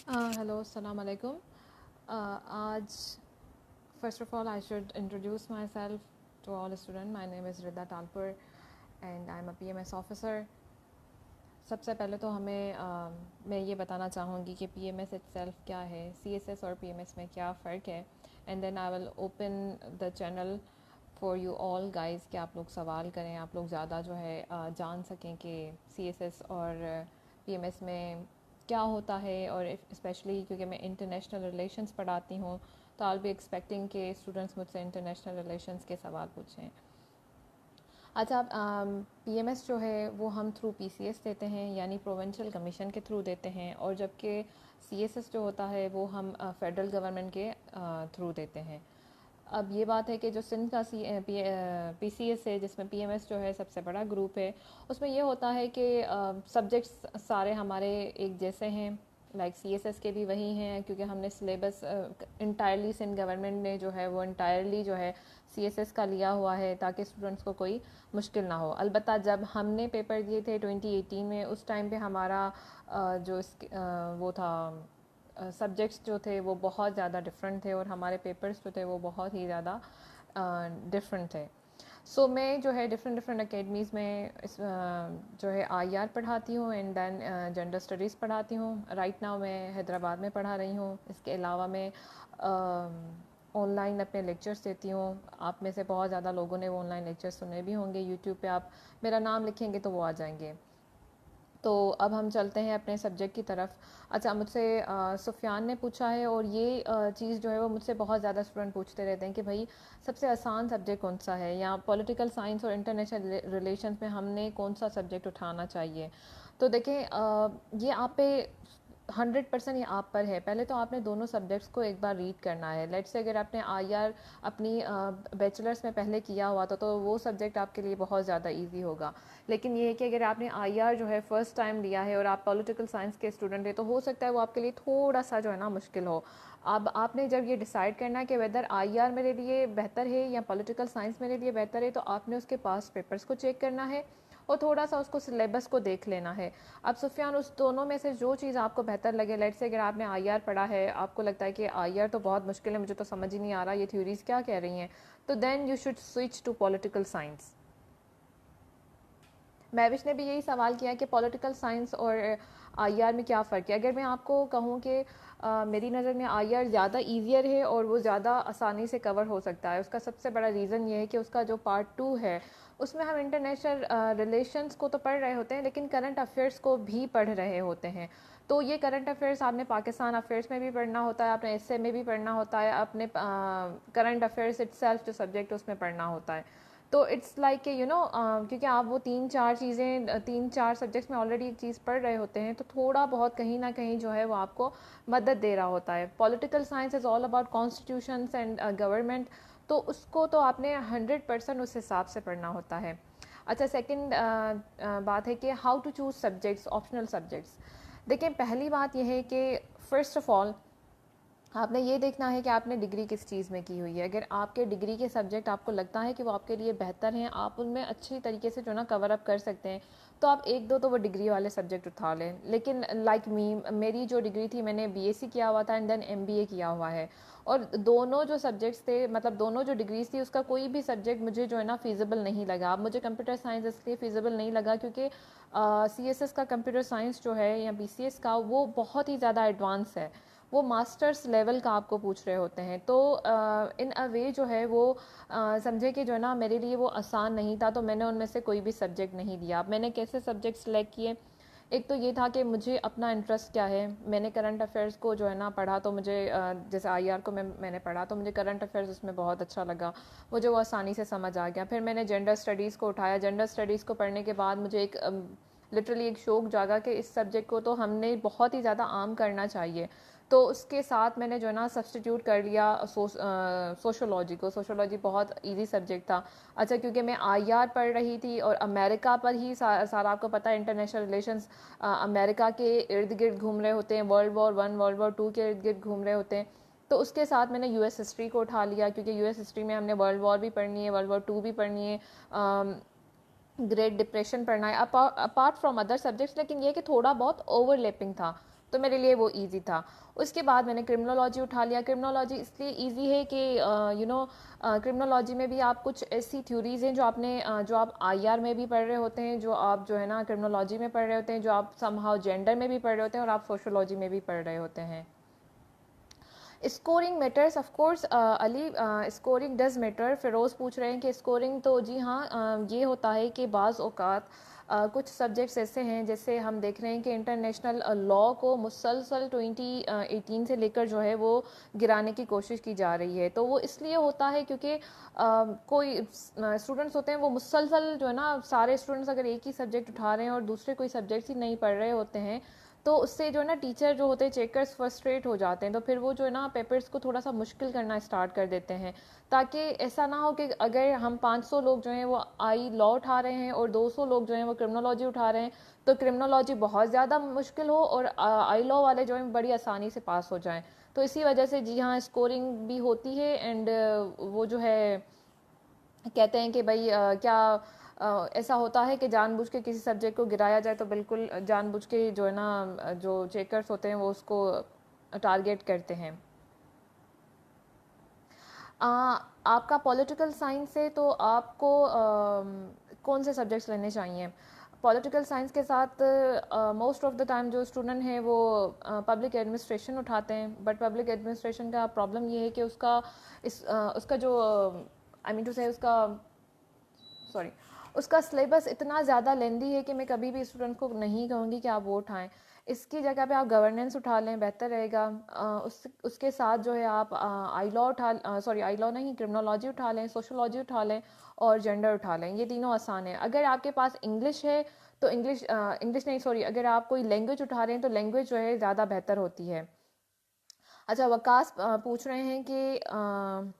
Hello, Assalamu alaikum. आज first of all I should introduce myself to all students. My name is Rida Talpur and I'm a PMS officer. सबसे पहले तो मैं ये बताना चाहूँगी कि PMS itself क्या है, CSS और PMS में क्या फ़र्क है, and then I will open the channel for you all guys कि आप लोग सवाल करें, आप लोग ज़्यादा जो है जान सकें कि CSS और PMS में क्या होता है। और स्पेशली क्योंकि मैं इंटरनेशनल रिलेशंस पढ़ाती हूँ तो आई विल बी एक्सपेक्टिंग कि स्टूडेंट्स मुझसे इंटरनेशनल रिलेशंस के सवाल पूछें। अच्छा, PMS जो है वो हम थ्रू PCS देते हैं, यानी प्रोविंशियल कमीशन के थ्रू देते हैं, और जबकि CSS जो होता है वो हम फेडरल गवर्नमेंट के थ्रू देते हैं। अब ये बात है कि जो सिंध का PCS है, जिसमें PMS जो है सबसे बड़ा ग्रुप है, उसमें ये होता है कि सब्जेक्ट्स सारे हमारे एक जैसे हैं, लाइक CSS के भी वही हैं, क्योंकि हमने सिलेबस इंटायरली सिंध गवर्नमेंट ने जो है वो इंटायरली जो है CSS का लिया हुआ है ताकि स्टूडेंट्स को कोई मुश्किल ना हो। अलबत्ता जब हमने पेपर दिए थे 2018 में, उस टाइम पे हमारा वो था, सब्जेक्ट्स जो थे वो बहुत ज़्यादा डिफरेंट थे और हमारे पेपर्स जो थे वो बहुत ही ज़्यादा डिफरेंट थे। सो मैं जो है डिफरेंट अकेडमीज़ में जो है IR पढ़ाती हूँ एंड देन जेंडर स्टडीज़ पढ़ाती हूँ। राइट नाउ मैं हैदराबाद में पढ़ा रही हूँ। इसके अलावा मैं ऑनलाइन अपने लेक्चर्स देती हूँ। आप में से बहुत ज़्यादा लोगों ने वो ऑनलाइन लेक्चर्स सुने भी होंगे। यूट्यूब पे आप मेरा नाम लिखेंगे तो वो आ जाएंगे। तो अब हम चलते हैं अपने सब्जेक्ट की तरफ। अच्छा, मुझसे सुफियान ने पूछा है, और ये चीज़ जो है वो मुझसे बहुत ज़्यादा स्टूडेंट पूछते रहते हैं कि भाई सबसे आसान सब्जेक्ट कौन सा है, या पॉलिटिकल साइंस और इंटरनेशनल रिलेशंस में हमने कौन सा सब्जेक्ट उठाना चाहिए। तो देखें, ये आप पे 100% ये आप पर है। पहले तो आपने दोनों सब्जेक्ट्स को एक बार रीड करना है। लेट्स से अगर आपने IR अपनी बैचलर्स में पहले किया हुआ था तो वो सब्जेक्ट आपके लिए बहुत ज़्यादा इजी होगा। लेकिन ये है कि अगर आपने IR जो है फ़र्स्ट टाइम लिया है और आप पॉलिटिकल साइंस के स्टूडेंट हैं, तो हो सकता है वो आपके लिए थोड़ा सा जो है ना मुश्किल हो। अब आपने जब ये डिसाइड करना है कि वेदर IR मेरे लिए बेहतर है या पॉलिटिकल साइंस मेरे लिए बेहतर है, तो आपने उसके पास पेपर्स को चेक करना है और थोड़ा सा उसको सिलेबस को देख लेना है। अब सुफियान, उस दोनों में से जो चीज़ आपको बेहतर लगे, लेट से अगर आपने IR पढ़ा है, आपको लगता है कि IR तो बहुत मुश्किल है, मुझे तो समझ ही नहीं आ रहा ये थ्योरीज क्या कह रही हैं, तो then you should switch to political science. Mahvish ने भी यही सवाल किया कि पॉलिटिकल साइंस और IR में क्या फ़र्क है। अगर मैं आपको कहूँ कि मेरी नज़र में IR ज़्यादा ईजियर है और वो ज़्यादा आसानी से कवर हो सकता है। उसका सबसे बड़ा रीज़न ये है कि उसका जो पार्ट 2 है उसमें हम इंटरनेशनल रिलेशंस को तो पढ़ रहे होते हैं, लेकिन करंट अफेयर्स को भी पढ़ रहे होते हैं। तो ये करंट अफेयर्स आपने पाकिस्तान अफेयर्स में भी पढ़ना होता है, आपने एसए में भी पढ़ना होता है, अपने करंट अफेयर्स इटसेल्फ जो सब्जेक्ट उसमें पढ़ना होता है। तो इट्स लाइक कि क्योंकि आप वो 3-4 सब्जेक्ट्स में ऑलरेडी एक चीज़ पढ़ रहे होते हैं, तो थोड़ा बहुत कहीं ना कहीं जो है वो आपको मदद दे रहा होता है। Political science is all about constitutions and government, तो उसको तो आपने 100% उस हिसाब से पढ़ना होता है। अच्छा, सेकंड बात है कि how to choose subjects, optional subjects. देखिए, पहली बात यह है कि फ़र्स्ट ऑफ़ ऑल आपने ये देखना है कि आपने डिग्री किस चीज़ में की हुई है। अगर आपके डिग्री के सब्जेक्ट आपको लगता है कि वो आपके लिए बेहतर हैं, आप उनमें अच्छी तरीके से जो ना कवर अप कर सकते हैं, तो आप एक दो तो वो डिग्री वाले सब्जेक्ट उठा लें। लेकिन लाइक मेरी जो डिग्री थी, मैंने BSc किया हुआ था एंड देन MBA किया हुआ है, और दोनों जो सब्जेक्ट्स थे, मतलब दोनों जो डिग्रीज थी, उसका कोई भी सब्जेक्ट मुझे जो है ना फिजिबल नहीं लगा। अब मुझे कंप्यूटर साइंस इसलिए फिजिबल नहीं लगा क्योंकि CSS का कंप्यूटर साइंस जो है या BCS का, वो बहुत ही ज़्यादा एडवांस है। वो मास्टर्स लेवल का आपको पूछ रहे होते हैं। तो इन अ वे जो है वो समझे कि जो है ना मेरे लिए वो आसान नहीं था, तो मैंने उनमें से कोई भी सब्जेक्ट नहीं दिया। अब मैंने कैसे सब्जेक्ट सेलेक्ट किए, एक तो ये था कि मुझे अपना इंटरेस्ट क्या है। मैंने करंट अफेयर्स को जो है ना पढ़ा, तो मुझे जैसे IR को मैंने पढ़ा तो मुझे करंट अफेयर्स उसमें बहुत अच्छा लगा, मुझे वो आसानी से समझ आ गया। फिर मैंने जेंडर स्टडीज़ को उठाया। जेंडर स्टडीज़ को पढ़ने के बाद मुझे एक लिटरली एक शौक जागा कि इस सब्जेक्ट को तो हमने बहुत ही ज़्यादा आम करना चाहिए। तो उसके साथ मैंने जो है ना सब्सटीट्यूट कर लिया सोशोलॉजी को। सोशोलॉजी बहुत इजी सब्जेक्ट था। अच्छा, क्योंकि मैं IR पढ़ रही थी और अमेरिका पर ही सारा आपको पता है इंटरनेशनल रिलेशंस अमेरिका के इर्द गिर्द घूम रहे होते हैं, World War I World War II के इर्द गिर्द घूम रहे होते हैं। तो उसके साथ मैंने US हिस्ट्री को उठा लिया, क्योंकि US हिस्ट्री में हमने वर्ल्ड वॉर भी पढ़नी है, World War II भी पढ़नी है, ग्रेट डिप्रेशन पढ़ना है, अपार्ट फ्रॉम अदर सब्जेक्ट्स। लेकिन ये कि थोड़ा बहुत ओवरलैपिंग था, तो मेरे लिए वो इजी था। उसके बाद मैंने क्रिमिनोलॉजी उठा लिया। क्रिमिनोलॉजी इसलिए इजी है कि क्रिमिनोलॉजी में भी आप कुछ ऐसी थ्योरीज हैं जो आप आईआर में भी पढ़ रहे होते हैं, जो आप जो है ना क्रिमिनोलॉजी में पढ़ रहे होते हैं, जो आप समहाउ जेंडर में भी पढ़ रहे होते हैं और आप सोशोलॉजी में भी पढ़ रहे होते हैं। Scoring matters of course Ali, scoring does matter. Firoz पूछ रहे हैं कि स्कोरिंग, तो जी हाँ, ये होता है कि बाज़ औक़ात कुछ सब्जेक्ट्स ऐसे हैं, जैसे हम देख रहे हैं कि इंटरनेशनल लॉ को मुसलसल 2018 से लेकर जो है वो गिराने की कोशिश की जा रही है। तो वो इसलिए होता है क्योंकि कोई स्टूडेंट्स होते हैं वो मुसलसल जो है ना, सारे स्टूडेंट्स अगर एक ही सब्जेक्ट उठा रहे हैं और दूसरे कोई सब्जेक्ट्स ही नहीं पढ़ रहे होते हैं, तो उससे जो है ना टीचर जो होते हैं चेकर्स फ्रस्ट्रेट हो जाते हैं, तो फिर वो जो है ना पेपर्स को थोड़ा सा मुश्किल करना स्टार्ट कर देते हैं, ताकि ऐसा ना हो कि अगर हम 500 लोग जो हैं वो आई लॉ उठा रहे हैं और 200 लोग जो हैं वो क्रिमिनोलॉजी उठा रहे हैं, तो क्रिमिनोलॉजी बहुत ज़्यादा मुश्किल हो और आई लॉ वाले जो हैं बड़ी आसानी से पास हो जाएं। तो इसी वजह से जी हाँ, स्कोरिंग भी होती है। एंड वो जो है कहते हैं कि भाई क्या ऐसा होता है कि जानबूझ के किसी सब्जेक्ट को गिराया जाए, तो बिल्कुल जानबूझ के जो है ना जो चेकर्स होते हैं वो उसको टारगेट करते हैं। आपका पॉलिटिकल साइंस है, तो आपको कौन से सब्जेक्ट्स लेने चाहिए? पॉलिटिकल साइंस के साथ मोस्ट ऑफ द टाइम जो स्टूडेंट हैं वो पब्लिक एडमिनिस्ट्रेशन उठाते हैं, बट पब्लिक एडमिनिस्ट्रेशन का प्रॉब्लम ये है कि उसका जो आई मीन टू से सॉरी उसका सिलेबस इतना ज़्यादा लेंदी है कि मैं कभी भी स्टूडेंट को नहीं कहूँगी कि आप वो उठाएं। इसकी जगह पे आप गवर्नेंस उठा लें, बेहतर रहेगा। उसके साथ जो है आप आई लॉ नहीं, क्रिमिनोलॉजी उठा लें, सोशोलॉजी उठा लें और जेंडर उठा लें। ये तीनों आसान है। अगर आपके पास इंग्लिश है तो इंग्लिश नहीं, सॉरी, अगर आप कोई लैंग्वेज उठा रहे हैं तो लैंग्वेज जो है ज़्यादा बेहतर होती है। अच्छा, वकास पूछ रहे हैं कि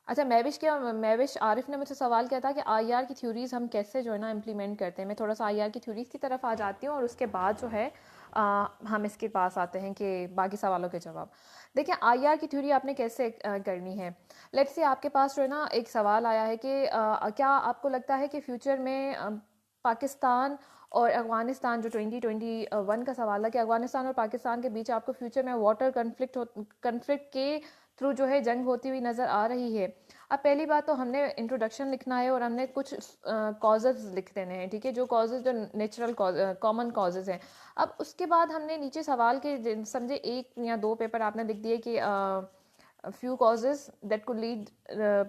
अच्छा, मैविश आरिफ ने मुझसे सवाल किया था कि आईआर की थ्योरीज हम कैसे जो है ना इम्प्लीमेंट करते हैं। मैं थोड़ा सा आईआर की थ्योरीज की तरफ आ जाती हूँ और उसके बाद जो है हम इसके पास आते हैं कि बाकी सवालों के जवाब। देखिए, आईआर की थ्योरी आपने कैसे करनी है। लेट्स से आपके पास जो है ना एक सवाल आया है कि क्या आपको लगता है कि फ्यूचर में पाकिस्तान और अफ़गानिस्तान, जो 2021 का सवाल है कि अफ़गानिस्तान और पाकिस्तान के बीच आपको फ्यूचर में वाटर कन्फ्लिक्ट के थ्रू जो है जंग होती हुई नज़र आ रही है। अब पहली बात तो हमने इंट्रोडक्शन लिखना है और हमने कुछ कॉजेज़ लिख देने हैं, ठीक है, जो कॉजेज़ जो नेचुरल कॉमन कॉजेज़ हैं। अब उसके बाद हमने नीचे सवाल के समझे 1 या 2 पेपर आपने लिख दिए कि few causes that could lead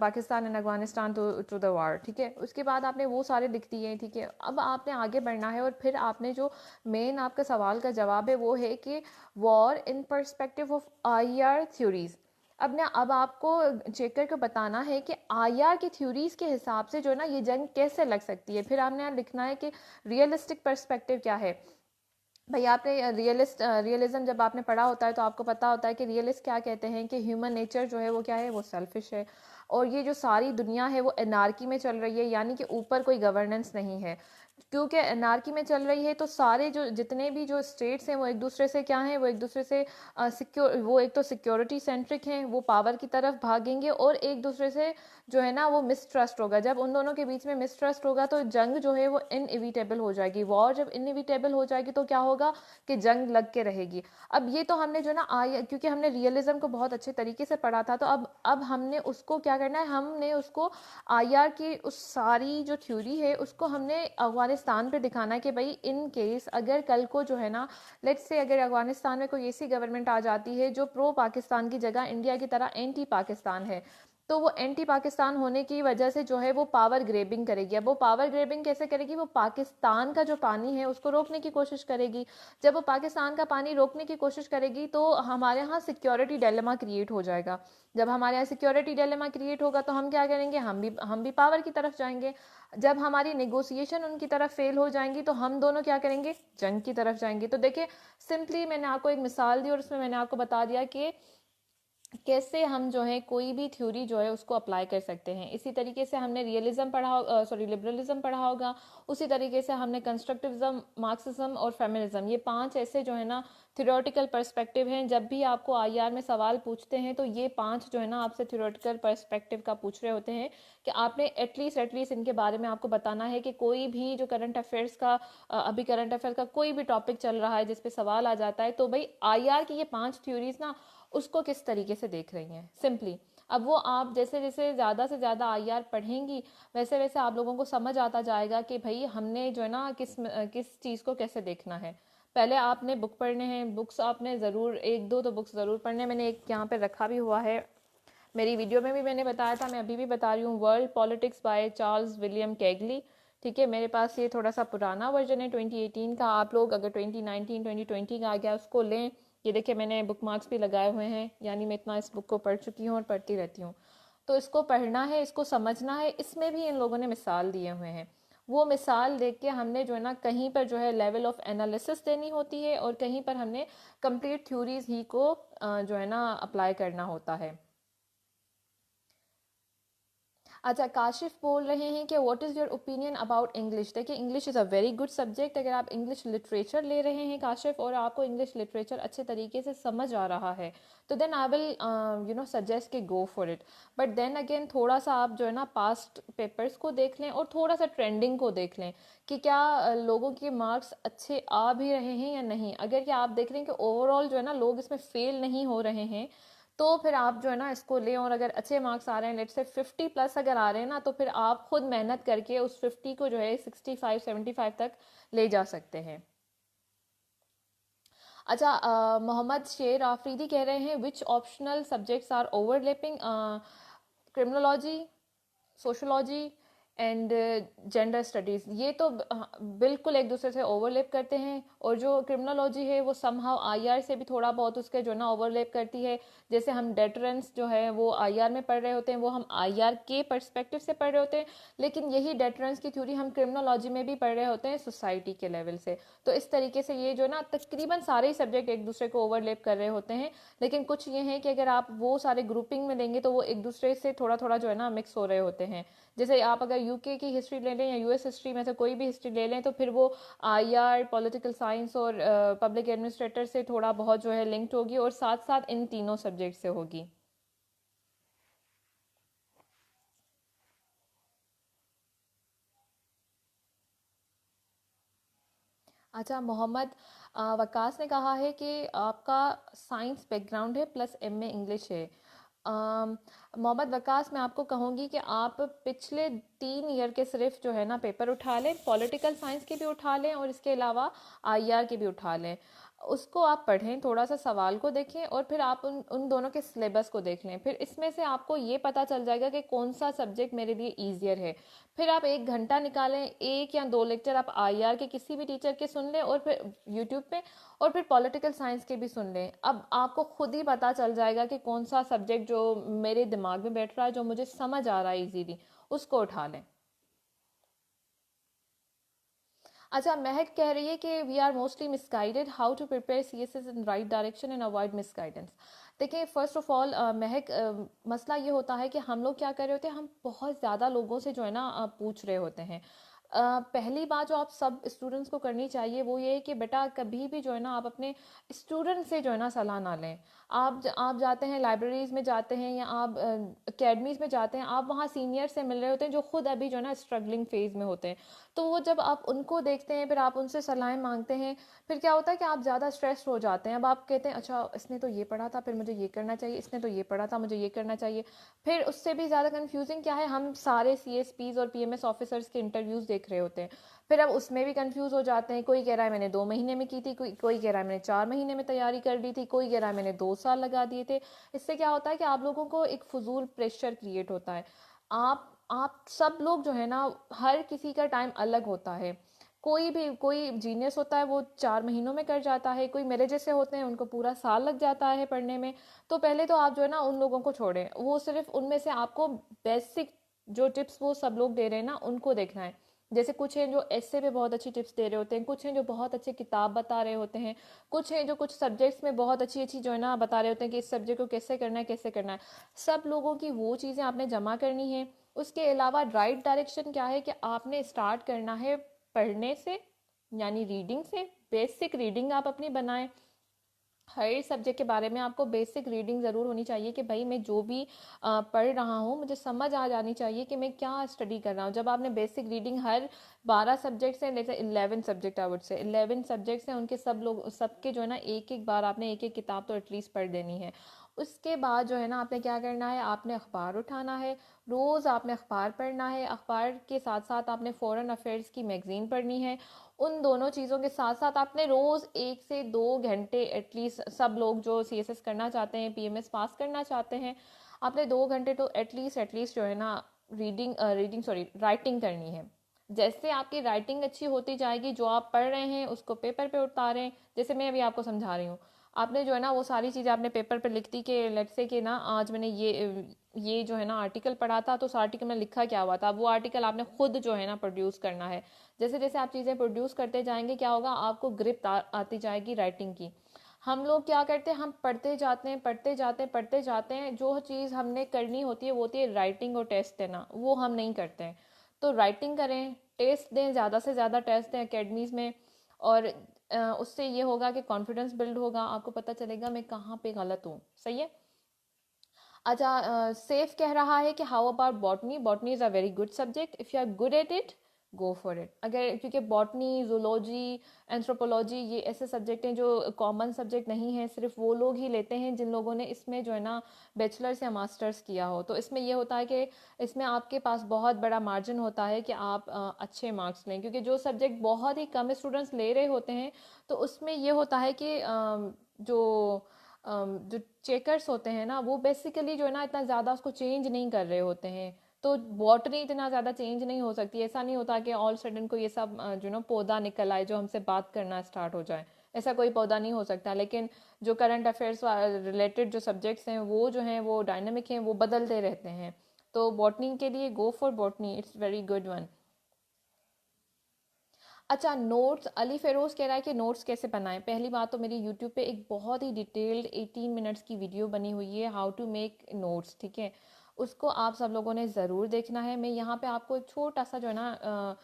Pakistan and Afghanistan to the war, ठीक है। उसके बाद आपने वो सारे लिख दिए हैं, ठीक है। अब आपने आगे बढ़ना है और फिर आपने जो मेन आपका सवाल का जवाब है वो है कि war in perspective of IR theories. अब आपको चेकर को बताना है कि आईआर की थ्योरीज के हिसाब से जो है ना ये जंग कैसे लग सकती है। फिर आपने यहाँ लिखना है कि रियलिस्टिक पर्सपेक्टिव क्या है। भाई, आपने रियलिज्म जब आपने पढ़ा होता है तो आपको पता होता है कि रियलिस्ट क्या कहते हैं कि ह्यूमन नेचर जो है वो क्या है, वो सेल्फिश है और ये जो सारी दुनिया है वो एनार्की में चल रही है, यानी कि ऊपर कोई गवर्नेंस नहीं है। क्योंकि एनार्की में चल रही है तो सारे जो जितने भी जो स्टेट्स हैं वो एक दूसरे से क्या हैं, वो एक दूसरे से वो एक तो सिक्योरिटी सेंट्रिक हैं, वो पावर की तरफ भागेंगे और एक दूसरे से जो है ना वो मिसट्रस्ट होगा। जब उन दोनों के बीच में मिसट्रस्ट होगा तो जंग जो है वो इनएविटेबल हो जाएगी। वॉर जब इनएविटेबल हो जाएगी तो क्या होगा कि जंग लग के रहेगी। अब ये तो हमने जो ना क्योंकि हमने रियलिज्म को बहुत अच्छे तरीके से पढ़ा था, तो अब हमने उसको क्या करना है, हमने उसको आईआर की उस सारी जो थ्योरी है उसको हमने अफगानिस्तान पे दिखाना है कि भाई इन केस अगर कल को जो है ना, लेट्स से अगर अफगानिस्तान में कोई ऐसी गवर्नमेंट आ जाती है जो प्रो पाकिस्तान की जगह इंडिया की तरह एंटी पाकिस्तान है, तो वो एंटी पाकिस्तान होने की वजह से जो है वो पावर ग्रेबिंग करेगी। अब वो पावर ग्रेबिंग कैसे करेगी, वो पाकिस्तान का जो पानी है उसको रोकने की कोशिश करेगी। जब वो पाकिस्तान का पानी रोकने की कोशिश करेगी तो हमारे यहाँ सिक्योरिटी डिलेमा क्रिएट हो जाएगा। जब हमारे यहाँ सिक्योरिटी डिलेमा क्रिएट होगा तो हम क्या करेंगे, हम भी पावर की तरफ जाएंगे। जब हमारी नेगोशिएशन उनकी तरफ फेल हो जाएंगी तो हम दोनों क्या करेंगे, जंग की तरफ जाएंगे। तो देखिए, सिंपली मैंने आपको एक मिसाल दी और उसमें मैंने आपको बता दिया कि कैसे हम जो है कोई भी थ्योरी जो है उसको अप्लाई कर सकते हैं। इसी तरीके से हमने रियलिज्म पढ़ा, सॉरी लिबरलिज्म पढ़ा होगा। उसी तरीके से हमने कंस्ट्रक्टिविज्म, मार्क्सिज्म और फेमिनिज्म, ये 5 ऐसे जो है ना थ्योरेटिकल पर्सपेक्टिव हैं। जब भी आपको आईआर में सवाल पूछते हैं तो ये 5 जो है ना आपसे थ्योरेटिकल पर्सपेक्टिव का पूछ रहे होते हैं कि आपने एटलीस्ट इनके बारे में आपको बताना है कि कोई भी जो करंट अफेयर्स का, अभी करंट अफेयर का कोई भी टॉपिक चल रहा है जिस पे सवाल आ जाता है, तो भाई आईआर की ये 5 थ्योरीज ना उसको किस तरीके से देख रही हैं सिंपली। अब वो आप जैसे जैसे ज़्यादा से ज़्यादा आईआर पढ़ेंगी वैसे वैसे आप लोगों को समझ आता जाएगा कि भाई हमने जो है ना किस चीज़ को कैसे देखना है। पहले आपने बुक पढ़ने हैं, बुक्स आपने ज़रूर एक दो तो बुक्स ज़रूर पढ़ने हैं। मैंने एक यहाँ पे रखा भी हुआ है, मेरी वीडियो में भी मैंने बताया था, मैं अभी भी बता रही हूँ, world politics by Charles William Kegley. ठीक है, मेरे पास ये थोड़ा सा पुराना वर्जन है 2018 का। आप लोग अगर 2019 2020 का आ गया उसको लें। ये देखिए मैंने बुक मार्क्स भी लगाए हुए हैं, यानी मैं इतना इस बुक को पढ़ चुकी हूँ और पढ़ती रहती हूँ। तो इसको पढ़ना है, इसको समझना है। इसमें भी इन लोगों ने मिसाल दिए हुए हैं, वो मिसाल देख के हमने जो है ना कहीं पर जो है लेवल ऑफ एनालिसिस देनी होती है और कहीं पर हमने कंप्लीट थ्योरीज ही को जो है ना अप्लाई करना होता है। अच्छा, काशिफ बोल रहे हैं कि what is your opinion about English. देखिए English is a very good subject. अगर आप इंग्लिश लिटरेचर ले रहे हैं काशिफ और आपको इंग्लिश लिटरेचर अच्छे तरीके से समझ आ रहा है तो देन आई विल सजेस्ट कि go for it. But then again थोड़ा सा आप जो है ना पास्ट पेपर्स को देख लें और थोड़ा सा ट्रेंडिंग को देख लें कि क्या लोगों के मार्क्स अच्छे आ भी रहे हैं या नहीं। अगर क्या आप देख रहे हैं कि ओवरऑल जो है ना लोग इसमें फेल नहीं हो रहे हैं तो फिर आप जो है ना इसको लें। और अगर अच्छे मार्क्स आ रहे हैं, लेट से 50+ अगर आ रहे हैं ना, तो फिर आप खुद मेहनत करके उस 50 को जो है 65 75 तक ले जा सकते हैं। अच्छा, मोहम्मद शेर आफरीदी कह रहे हैं which optional subjects are overlapping, criminology, sociology and gender studies. ये तो बिल्कुल एक दूसरे से ओवरलैप करते हैं। और जो क्रिमिनोलॉजी है वो समहाउ आईआर से भी थोड़ा बहुत उसके जो ना ओवरलैप करती है। जैसे हम डेटरेंस जो है वो आईआर में पढ़ रहे होते हैं, वो हम आईआर के पर्सपेक्टिव से पढ़ रहे होते हैं, लेकिन यही डेटरेंस की थ्योरी हम क्रिमिनोलॉजी में भी पढ़ रहे होते हैं सोसाइटी के लेवल से। तो इस तरीके से ये जो ना तकरीबन सारे ही सब्जेक्ट एक दूसरे को ओवरलैप कर रहे होते हैं। लेकिन कुछ ये है कि अगर आप वो सारे ग्रुपिंग में लेंगे तो वो एक दूसरे से थोड़ा थोड़ा जो है ना मिक्स हो रहे होते हैं। जैसे आप अगर यूके की हिस्ट्री ले लें या यूएस हिस्ट्री में से कोई भी हिस्ट्री ले लें तो फिर वो आईआर, पॉलिटिकल साइंस और पब्लिक एडमिनिस्ट्रेटर से थोड़ा बहुत जो है लिंक्ड होगी और साथ साथ इन तीनों सब्जेक्ट से होगी। अच्छा, मोहम्मद वकास ने कहा है कि आपका साइंस बैकग्राउंड है प्लस एमए इंग्लिश है। मोहम्मद वकास, मैं आपको कहूँगी कि आप पिछले 3 ईयर के सिर्फ जो है ना पेपर उठा लें, पॉलिटिकल साइंस के भी उठा लें और इसके अलावा आईआर के भी उठा लें। उसको आप पढ़ें, थोड़ा सा सवाल को देखें और फिर आप उन उन दोनों के सिलेबस को देख लें। फिर इसमें से आपको ये पता चल जाएगा कि कौन सा सब्जेक्ट मेरे लिए ईजियर है। फिर आप 1 घंटा निकालें, 1 या 2 लेक्चर आप आईआर के किसी भी टीचर के सुन लें और फिर यूट्यूब पे, और फिर पॉलिटिकल साइंस के भी सुन लें। अब आपको खुद ही पता चल जाएगा कि कौन सा सब्जेक्ट जो मेरे दिमाग में बैठ रहा है, जो मुझे समझ आ रहा है इजीली, उसको उठा लें। अच्छा, महक कह रही है कि we are mostly misguided, how to prepare CSS in right direction and avoid misguidance. देखिए फर्स्ट ऑफ ऑल महक, मसला ये होता है कि हम लोग क्या कर रहे होते हैं, हम बहुत ज़्यादा लोगों से जो है ना पूछ रहे होते हैं। पहली बात जो आप सब स्टूडेंट्स को करनी चाहिए वो ये है कि बेटा कभी भी जो है ना आप अपने स्टूडेंट से जो है ना सलाह ना लें। आप जाते हैं लाइब्रेरीज में जाते हैं या आप अकेडमीज में जाते हैं, आप वहाँ सीनियर से मिल रहे होते हैं जो खुद अभी जो है ना स्ट्रगलिंग फेज में होते हैं। तो वो जब आप उनको देखते हैं फिर आप उनसे सलाहें मांगते हैं, फिर क्या होता है कि आप ज़्यादा स्ट्रेस हो जाते हैं। अब आप कहते हैं अच्छा इसने तो ये पढ़ा था फिर मुझे ये करना चाहिए, इसने तो ये पढ़ा था मुझे ये करना चाहिए। फिर उससे भी ज़्यादा कंफ्यूजिंग क्या है, हम सारे सीएसपीज और पीएमएस ऑफिसर्स के इंटरव्यूज़ देख रहे होते हैं। फिर अब उसमें भी कंफ्यूज हो जाते हैं। कोई कह रहा है मैंने 2 महीने में की थी, कोई कह रहा है मैंने 4 महीने में तैयारी कर ली थी, कोई कह रहा है मैंने 2 साल लगा दिए थे। इससे क्या होता है कि आप लोगों को एक फजूल प्रेशर क्रिएट होता है। आप सब लोग जो है ना, हर किसी का टाइम अलग होता है। कोई जीनियस होता है वो 4 महीनों में कर जाता है, कोई मेरे जैसे होते हैं उनको पूरा साल लग जाता है पढ़ने में। तो पहले तो आप जो है ना उन लोगों को छोड़ें, वो सिर्फ उनमें से आपको बेसिक जो टिप्स वो सब लोग दे रहे हैं ना उनको देखना है। जैसे कुछ हैं जो ऐसे पे बहुत अच्छी टिप्स दे रहे होते हैं, कुछ हैं जो बहुत अच्छे किताब बता रहे होते हैं, कुछ हैं जो कुछ सब्जेक्ट्स में बहुत अच्छी अच्छी जो है ना बता रहे होते हैं कि इस सब्जेक्ट को कैसे करना है कैसे करना है। सब लोगों की वो चीज़ें आपने जमा करनी है। उसके अलावा राइट डायरेक्शन क्या है कि आपने स्टार्ट करना है पढ़ने से, यानी रीडिंग से। बेसिक रीडिंग आप अपनी बनाएं। हर सब्जेक्ट के बारे में आपको बेसिक रीडिंग ज़रूर होनी चाहिए कि भाई मैं जो भी पढ़ रहा हूँ मुझे समझ आ जानी चाहिए कि मैं क्या स्टडी कर रहा हूँ। जब आपने बेसिक रीडिंग हर 12 सब्जेक्ट्स हैं, जैसे 11 subject I would say 11 subjects हैं, उनके सब लोग सबके जो है ना एक एक बार आपने एक एक किताब तो एटलीस्ट पढ़ देनी है। उसके बाद जो है ना आपने क्या करना है, आपने अखबार उठाना है। रोज़ आपने अखबार पढ़ना है। अखबार के साथ साथ आपने फ़ॉरेन अफेयर्स की मैगज़ीन पढ़नी है। उन दोनों चीज़ों के साथ साथ आपने रोज़ 1 से 2 घंटे एटलीस्ट, सब लोग जो सीएसएस करना चाहते हैं, पीएमएस पास करना चाहते हैं, आपने 2 घंटे तो एटलीस्ट जो है ना राइटिंग करनी है। जैसे आपकी राइटिंग अच्छी होती जाएगी, जो आप पढ़ रहे हैं उसको पेपर पे उतारें। जैसे मैं अभी आपको समझा रही हूँ, आपने जो है ना वो सारी चीज़ें आपने पेपर पे लिख दी कि लेट्स से कि ना आज मैंने ये जो है ना आर्टिकल पढ़ा था, तो उस आर्टिकल में लिखा क्या हुआ था, वो आर्टिकल आपने खुद जो है ना प्रोड्यूस करना है। जैसे जैसे आप चीज़ें प्रोड्यूस करते जाएंगे क्या होगा, आपको ग्रिप आती जाएगी राइटिंग की। हम लोग क्या करते हैं, हम पढ़ते जाते हैं पढ़ते जाते हैं पढ़ते जाते हैं, जो चीज़ हमने करनी होती है वो होती है राइटिंग और टेस्ट देना, वो हम नहीं करते हैं। तो राइटिंग करें, टेस्ट दें, ज़्यादा से ज़्यादा टेस्ट दें एकेडमीज़ में। और उससे ये होगा कि कॉन्फिडेंस बिल्ड होगा, आपको पता चलेगा मैं कहाँ पे गलत हूँ। सही है। अच्छा, सेफ कह रहा है कि how about botany, botany is a very good subject, if you are good at it go for it. अगर क्योंकि बॉटनी, जूलॉजी, एंथ्रोपोलॉजी ये ऐसे सब्जेक्ट हैं जो कॉमन सब्जेक्ट नहीं है, सिर्फ वो लोग ही लेते हैं जिन लोगों ने इसमें जो है ना बैचलर्स या मास्टर्स किया हो। तो इसमें ये होता है कि इसमें आपके पास बहुत बड़ा मार्जिन होता है कि आप अच्छे मार्क्स लें, क्योंकि जो सब्जेक्ट बहुत ही कम स्टूडेंट्स ले रहे होते हैं तो उसमें ये होता है कि जो चेकर्स होते हैं ना वो बेसिकली जो है ना इतना ज़्यादा उसको चेंज नहीं कर रहे होते हैं। तो बॉटनी इतना ज़्यादा चेंज नहीं हो सकती। ऐसा नहीं होता कि ऑल सडन को ये सब जो ना पौधा निकल आए जो हमसे बात करना स्टार्ट हो जाए, ऐसा कोई पौधा नहीं हो सकता। लेकिन जो करंट अफेयर्स रिलेटेड जो सब्जेक्ट्स हैं वो जो हैं वो डायनामिक हैं, वो बदलते रहते हैं। तो बॉटनी के लिए go for botany, it's very good one. अच्छा, नोट्स, अली फेरोज कह रहा है कि नोट्स कैसे बनाएं। पहली बात तो मेरी यूट्यूब पे एक बहुत ही डिटेल्ड 18 मिनट्स की वीडियो बनी हुई है, हाउ टू मेक नोट्स, ठीक है। उसको आप सब लोगों ने ज़रूर देखना है। मैं यहाँ पे आपको एक छोटा सा जो है ना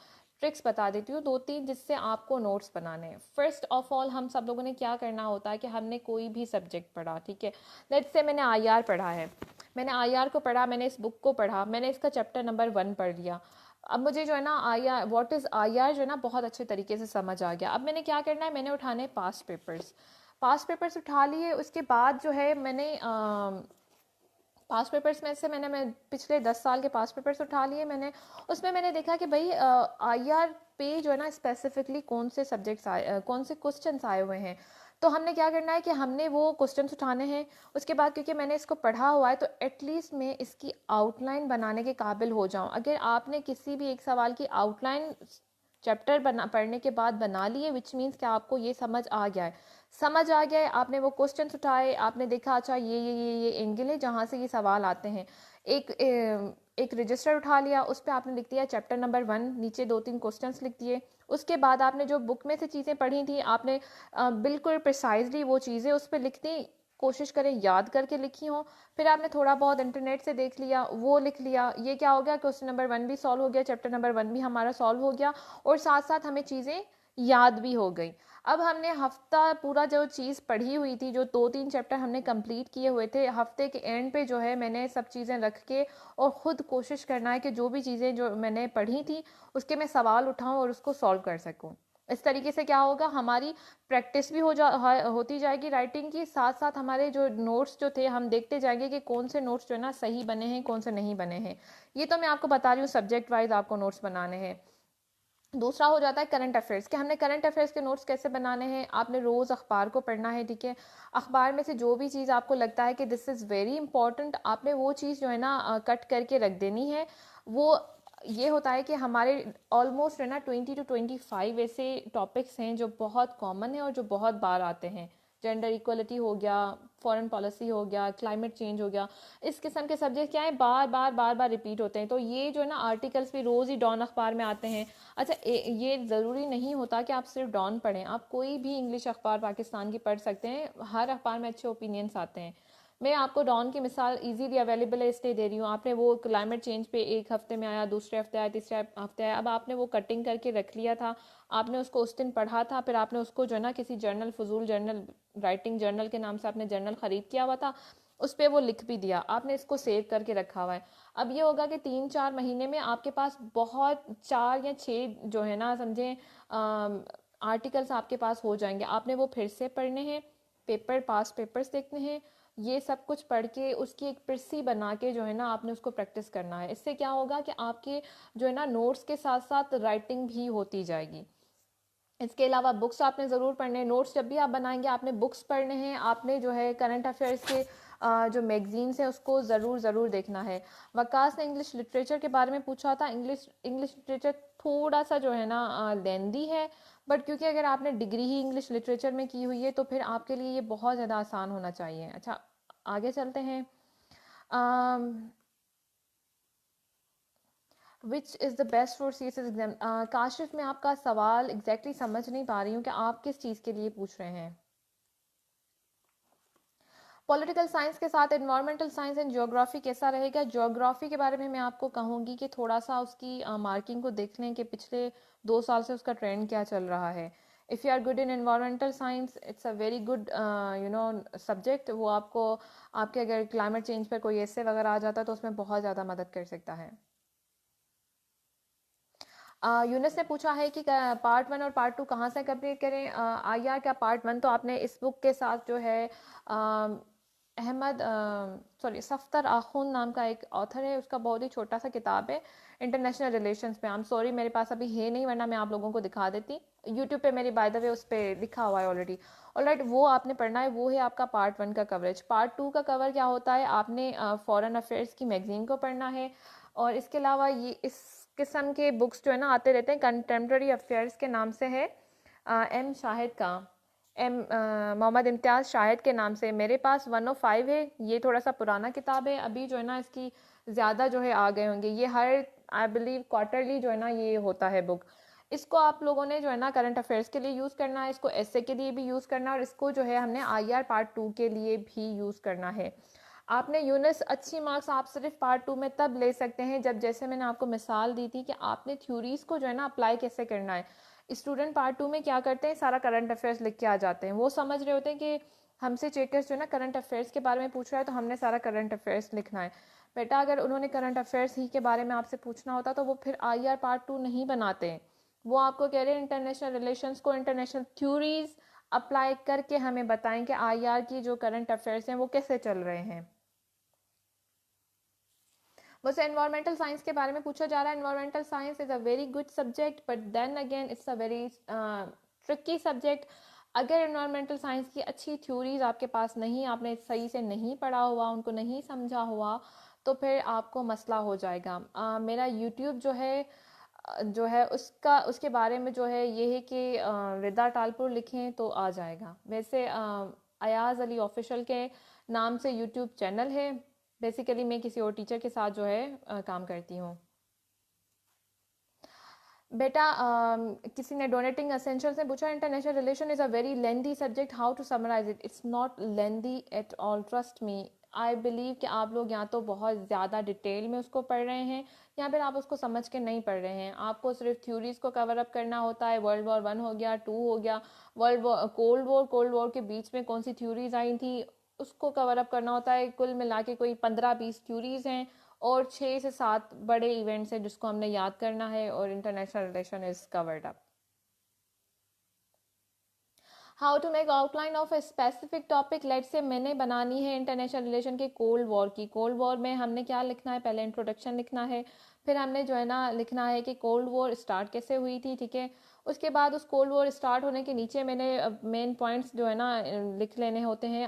ट्रिक्स बता देती हूँ, 2-3, जिससे आपको नोट्स बनाने हैं। फर्स्ट ऑफ ऑल हम सब लोगों ने क्या करना होता है कि हमने कोई भी सब्जेक्ट पढ़ा, ठीक है। लेट्स से मैंने आईआर पढ़ा है, मैंने आईआर को पढ़ा, मैंने इस बुक को पढ़ा, मैंने इसका चैप्टर नंबर 1 पढ़ लिया। अब मुझे जो है ना आईआर, व्हाट इज़ आईआर जो है ना बहुत अच्छे तरीके से समझ आ गया। अब मैंने क्या करना है, मैंने उठाने पास्ट पेपर्स, पास्ट पेपर्स उठा लिए। उसके बाद जो है मैंने पास्ट पेपर्स में से मैं पिछले 10 साल के पास्ट पेपर्स उठा लिए मैंने। उसमें मैंने देखा कि भाई आईआर पे जो है ना स्पेसिफिकली कौन से सब्जेक्ट्स आए, कौन से क्वेश्चंस आए हुए हैं। तो हमने क्या करना है कि हमने वो क्वेश्चंस उठाने हैं। उसके बाद क्योंकि मैंने इसको पढ़ा हुआ है तो एटलीस्ट मैं इसकी आउटलाइन बनाने के काबिल हो जाऊं। अगर आपने किसी भी एक सवाल की आउटलाइन चैप्टर बना पढ़ने के बाद बना लिए, विच मीन्स कि आपको ये समझ आ गया है, समझ आ गया है। आपने वो क्वेश्चंस उठाए, आपने देखा अच्छा ये एंगल है जहाँ से ये सवाल आते हैं। एक रजिस्टर उठा लिया, उस पर आपने लिख दिया चैप्टर नंबर 1, नीचे 2-3 क्वेश्चंस लिख दिए। उसके बाद आपने जो बुक में से चीज़ें पढ़ी थी आपने बिल्कुल प्रिसाइजली वो चीज़ें उस पर लिख दी, कोशिश करें याद करके लिखी हो। फिर आपने थोड़ा बहुत इंटरनेट से देख लिया, वो लिख लिया। ये क्या हो गया, क्वेश्चन नंबर 1 भी सॉल्व हो गया, चैप्टर नंबर 1 भी हमारा सॉल्व हो गया, और साथ साथ हमें चीज़ें याद भी हो गई। अब हमने हफ्ता पूरा जो चीज़ पढ़ी हुई थी, जो 2-3 चैप्टर हमने कंप्लीट किए हुए थे, हफ्ते के एंड पे जो है मैंने सब चीज़ें रख के और ख़ुद कोशिश करना है कि जो भी चीज़ें जो मैंने पढ़ी थी उसके मैं सवाल उठाऊं और उसको सॉल्व कर सकूं। इस तरीके से क्या होगा, हमारी प्रैक्टिस भी होती जाएगी राइटिंग की, साथ साथ हमारे जो नोट्स जो थे हम देखते जाएंगे कि कौन से नोट्स जो है ना सही बने हैं, कौन से नहीं बने हैं। ये तो मैं आपको बता रही हूँ सब्जेक्ट वाइज आपको नोट्स बनाने हैं। दूसरा हो जाता है करंट अफेयर्स, कि हमने करंट अफेयर्स के नोट्स कैसे बनाने हैं। आपने रोज़ अखबार को पढ़ना है, ठीक है। अखबार में से जो भी चीज़ आपको लगता है कि दिस इज़ वेरी इंपॉर्टेंट, आपने वो चीज़ जो है ना कट करके रख देनी है। वो ये होता है कि हमारे ऑलमोस्ट है ना 20 to 25 ऐसे टॉपिक्स हैं जो बहुत कॉमन है और जो बहुत बार आते हैं। जेंडर इक्वलिटी हो गया, फॉरेन पॉलिसी हो गया, क्लाइमेट चेंज हो गया, इस किस्म के सब्जेक्ट क्या है बार बार बार बार रिपीट होते हैं। तो ये जो है ना आर्टिकल्स भी रोज़ ही डॉन अखबार में आते हैं। अच्छा, ये ज़रूरी नहीं होता कि आप सिर्फ डॉन पढ़ें, आप कोई भी इंग्लिश अखबार पाकिस्तान की पढ़ सकते हैं, हर अखबार में अच्छे ओपिनियंस आते हैं। मैं आपको डॉन की मिसाल इजीली अवेलेबल है इसलिए दे रही हूँ। आपने वो क्लाइमेट चेंज पे एक हफ्ते में आया, दूसरे हफ्ते आया, तीसरे हफ्ते आया, अब आपने वो कटिंग करके रख लिया था, आपने उसको उस दिन पढ़ा था, फिर आपने उसको जो है ना किसी जर्नल, फजूल जर्नल, राइटिंग जर्नल के नाम से आपने जर्नल ख़रीद किया हुआ था, उस पर वो लिख भी दिया, आपने इसको सेव करके रखा हुआ है। अब ये होगा कि 3-4 महीने में आपके पास बहुत 4 या 6 जो है ना समझें आर्टिकल्स आपके पास हो जाएंगे। आपने वो फिर से पढ़ने हैं, पेपर पास पेपर्स देखने हैं, ये सब कुछ पढ़ के उसकी एक पिरसी बना के जो है ना आपने उसको प्रैक्टिस करना है। इससे क्या होगा कि आपके जो है ना नोट्स के साथ साथ राइटिंग भी होती जाएगी। इसके अलावा बुक्स आपने ज़रूर पढ़ने हैं, नोट्स जब भी आप बनाएंगे आपने बुक्स पढ़ने हैं, आपने जो है करंट अफेयर्स के जो मैगजीन्स हैं उसको ज़रूर ज़रूर देखना है। वकास ने इंग्लिश लिटरेचर के बारे में पूछा था। इंग्लिश लिटरेचर थोड़ा सा जो है ना लेंदी है, बट क्योंकि अगर आपने डिग्री ही इंग्लिश लिटरेचर में की हुई है तो फिर आपके लिए ये बहुत ज़्यादा आसान होना चाहिए। अच्छा, आगे चलते हैं। Which is the best for C S S exam. Kashif, मैं आपका सवाल एग्जैक्टली समझ नहीं पा रही हूँ कि आप किस चीज़ के लिए पूछ रहे हैं। पॉलिटिकल साइंस के साथ एनवायरमेंटल साइंस एंड ज्योग्राफी कैसा रहेगा? ज्योग्राफी के बारे में मैं आपको कहूँगी कि थोड़ा सा उसकी मार्किंग को देख लें कि पिछले 2 साल से उसका ट्रेंड क्या चल रहा है। If you are good in environmental science it's a very good subject. वो आपको आपके अगर क्लाइमेट चेंज पर कोई ऐसे वगैरह आ जाता है तो उसमें बहुत ज़्यादा मदद कर सकता है। यूनिस ने पूछा है कि पार्ट 1 और पार्ट 2 कहाँ से कंप्लीट करें? आर का पार्ट 1 तो आपने इस बुक के साथ जो है अहमद सॉरी सफ्तर आखून नाम का एक ऑथर है, उसका बहुत ही छोटा सा किताब है इंटरनेशनल रिलेशंस पे। आई एम सॉरी मेरे पास अभी है नहीं, वरना मैं आप लोगों को दिखा देती। यूट्यूब पे मेरी बाय द वे उस पर लिखा हुआ है ऑलरेडी। ऑलराइट, वो आपने पढ़ना है, वो है आपका पार्ट 1 का कवरेज। पार्ट 2 का कवर क्या होता है? आपने फॉरेन अफेयर्स की मैगजीन को पढ़ना है, और इसके अलावा ये इस किस्म के बुक्स जो है ना आते रहते हैं। कंटेम्प्रेरी अफेयर्स के नाम से है, एम शाहिद का, मोहम्मद इम्तियाज़ शाहिद के नाम से। मेरे पास 105 है, ये थोड़ा सा पुराना किताब है, अभी जो है ना इसकी ज़्यादा जो है आ गए होंगे। ये हर आई बिलीव क्वार्टरली जो है ना ये होता है बुक। इसको आप लोगों ने जो है ना करंट अफेयर्स के लिए यूज़ करना है, इसको एसए के लिए भी यूज़ करना है, और इसको जो है हमने आईआर पार्ट 2 के लिए भी यूज़ करना है। आपने यूनिस अच्छी मार्क्स आप सिर्फ पार्ट 2 में तब ले सकते हैं जब, जैसे मैंने आपको मिसाल दी थी कि आपने थ्योरीज को जो है ना अप्लाई कैसे करना है। स्टूडेंट पार्ट 2 में क्या करते हैं, सारा करंट अफेयर्स लिख के आ जाते हैं। वो समझ रहे होते हैं कि हमसे चेकर्स जो है ना करंट अफेयर्स के बारे में पूछ रहा है तो हमने सारा करंट अफेयर्स लिखना है। बेटा, अगर उन्होंने करंट अफेयर्स ही के बारे में आपसे पूछना होता तो वो फिर आईआर पार्ट 2 नहीं बनाते। वो आपको कह रहे हैं इंटरनेशनल रिलेशंस को, इंटरनेशनल थ्योरीज अप्लाई करके हमें बताएं कि आईआर की जो करंट अफेयर्स हैं वो कैसे चल रहे हैं। मुझसे एनवायरमेंटल साइंस के बारे में पूछा जा रहा है। Environmental science is a very good subject, but then again it's a very tricky subject. अगर एनवायरमेंटल साइंस की अच्छी थ्योरीज आपके पास नहीं, आपने सही से नहीं पढ़ा हुआ, उनको नहीं समझा हुआ, तो फिर आपको मसला हो जाएगा। मेरा यूट्यूब जो है उसका उसके बारे में जो है ये है कि रिदा टालपुर लिखें तो आ जाएगा। वैसे अयाज़ अली ऑफिशियल के नाम से यूट्यूब चैनल है। बेसिकली मैं किसी और टीचर के साथ जो है काम करती हूँ। बेटा, किसी ने डोनेटिंग असेंशियल से पूछा, international relation is a very lengthy subject, how to summarise it? It's not lengthy at all, trust me. I believe कि आप लोग या तो बहुत ज़्यादा डिटेल में उसको पढ़ रहे हैं या फिर आप उसको समझ के नहीं पढ़ रहे हैं। आपको सिर्फ थ्योरीज को कवर अप करना होता है। वर्ल्ड वॉर 1 हो गया, 2 हो गया, कोल्ड वॉर के बीच में कौन सी थ्योरीज आई थी उसको कवर अप करना होता है। कुल मिला के कोई 15-20 थ्योरीज हैं और 6 से 7 बड़े इवेंट्स हैं जिसको हमने याद करना है, और international relation is covered up. How to make outline of a specific topic, let say मैंने बनानी है इंटरनेशनल रिलेशन के कोल्ड वॉर की। कोल्ड वॉर में हमने क्या लिखना है, पहले इंट्रोडक्शन लिखना है, फिर हमने जो है ना लिखना है कि कोल्ड वॉर स्टार्ट कैसे हुई थी, ठीक है। उसके बाद उस कोल्ड वॉर स्टार्ट होने के नीचे मैंने मेन पॉइंट्स जो है ना लिख लेने होते हैं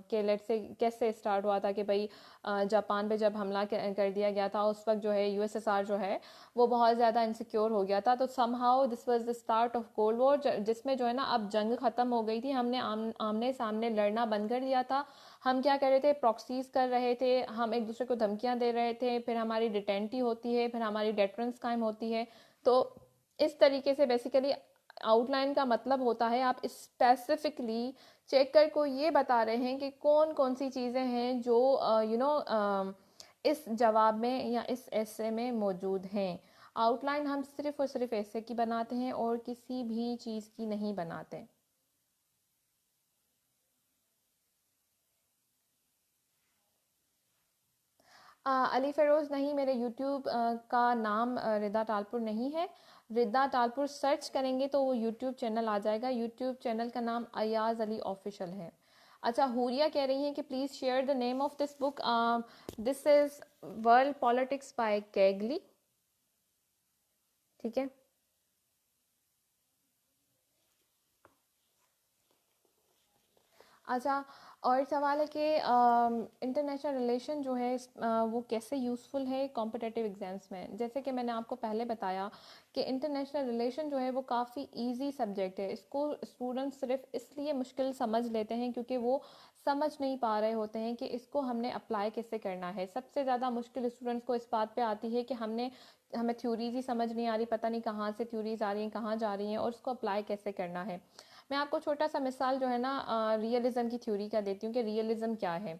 कि लेट से कैसे स्टार्ट हुआ था, कि भाई जापान पे जब हमला कर दिया गया था उस वक्त जो है यूएसएसआर जो है वो बहुत ज़्यादा इनसिक्योर हो गया था। तो somehow this was the start of cold war, जिसमें जो है ना अब जंग ख़त्म हो गई थी, हमने आमने सामने लड़ना बंद कर दिया था। हम क्या कर रहे थे, प्रॉक्सीज कर रहे थे, हम एक दूसरे को धमकियां दे रहे थे, फिर हमारी डिटेंटी होती है, फिर हमारी डेटरेंस कायम होती है। तो इस तरीके से बेसिकली आउटलाइन का मतलब होता है आप स्पेसिफिकली चेकर को ये बता रहे हैं कि कौन कौन सी चीज़ें हैं जो इस जवाब में या इस ऐसे में मौजूद हैं। आउटलाइन हम सिर्फ और सिर्फ ऐसे की बनाते हैं और किसी भी चीज़ की नहीं बनाते। अली फ़िरोज़ नहीं, मेरे यूट्यूब का नाम रिदा टालपुर नहीं है। रिदा टालपुर सर्च करेंगे तो वो यूट्यूब चैनल आ जाएगा। यूट्यूब चैनल का नाम अयाज अली ऑफिशियल है। अच्छा, हुरिया कह रही हैं कि please share the name of this book. This is world politics by Kegley. ठीक है। अच्छा, और सवाल है कि इंटरनेशनल रिलेशन जो है वो कैसे यूज़फुल है कॉम्पिटिटिव एग्जाम्स में। जैसे कि मैंने आपको पहले बताया कि इंटरनेशनल रिलेशन जो है वो काफ़ी इजी सब्जेक्ट है। इसको स्टूडेंट्स सिर्फ इसलिए मुश्किल समझ लेते हैं क्योंकि वो समझ नहीं पा रहे होते हैं कि इसको हमने अप्लाई कैसे करना है। सबसे ज़्यादा मुश्किल स्टूडेंट्स को इस बात पे आती है कि हमें थ्योरीज ही समझ नहीं आ रही, पता नहीं कहाँ से थ्योरीज आ रही हैं, कहाँ जा रही हैं, और उसको अप्लाई कैसे करना है। मैं आपको छोटा सा मिसाल जो है ना रियलिज्म की थ्योरी का देती हूँ कि रियलिज्म क्या है।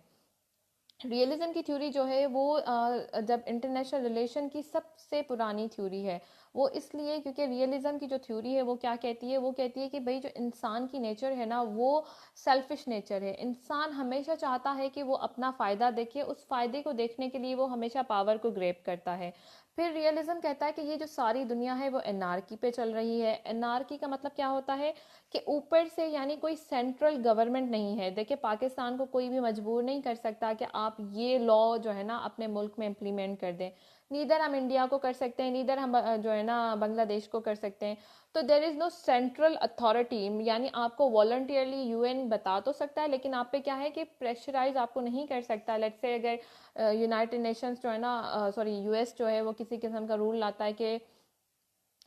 रियलिज्म की थ्योरी जो है वो जब इंटरनेशनल रिलेशन की सबसे पुरानी थ्योरी है। वो इसलिए क्योंकि रियलिज्म की जो थ्योरी है वो क्या कहती है, वो कहती है कि भाई जो इंसान की नेचर है ना वो सेल्फिश नेचर है। इंसान हमेशा चाहता है कि वो अपना फ़ायदा देखे, उस फ़ायदे को देखने के लिए वो हमेशा पावर को ग्रैब करता है। फिर रियलिज्म कहता है कि ये जो सारी दुनिया है वो एनार्की पे चल रही है। एनार्की का मतलब क्या होता है कि ऊपर से यानी कोई सेंट्रल गवर्नमेंट नहीं है। देखिए, पाकिस्तान को कोई भी मजबूर नहीं कर सकता कि आप ये लॉ जो है ना अपने मुल्क में इम्प्लीमेंट कर दें। नीदर हम इंडिया को कर सकते हैं, नीदर हम जो है ना बांग्लादेश को कर सकते हैं। तो there is no central authority, यानी आपको वॉलंटियरली यूएन बता तो सकता है लेकिन आप पे क्या है कि प्रेशराइज आपको नहीं कर सकता। लेट्स से अगर यूनाइटेड नेशंस जो है ना सॉरी यूएस जो है वो किसी किस्म का रूल लाता है कि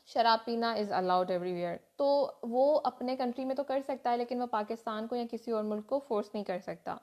शराब पीना इज़ अलाउड एवरीवेयर, तो वो अपने कंट्री में तो कर सकता है लेकिन वो पाकिस्तान को या किसी और मुल्क को फोर्स नहीं कर सकता।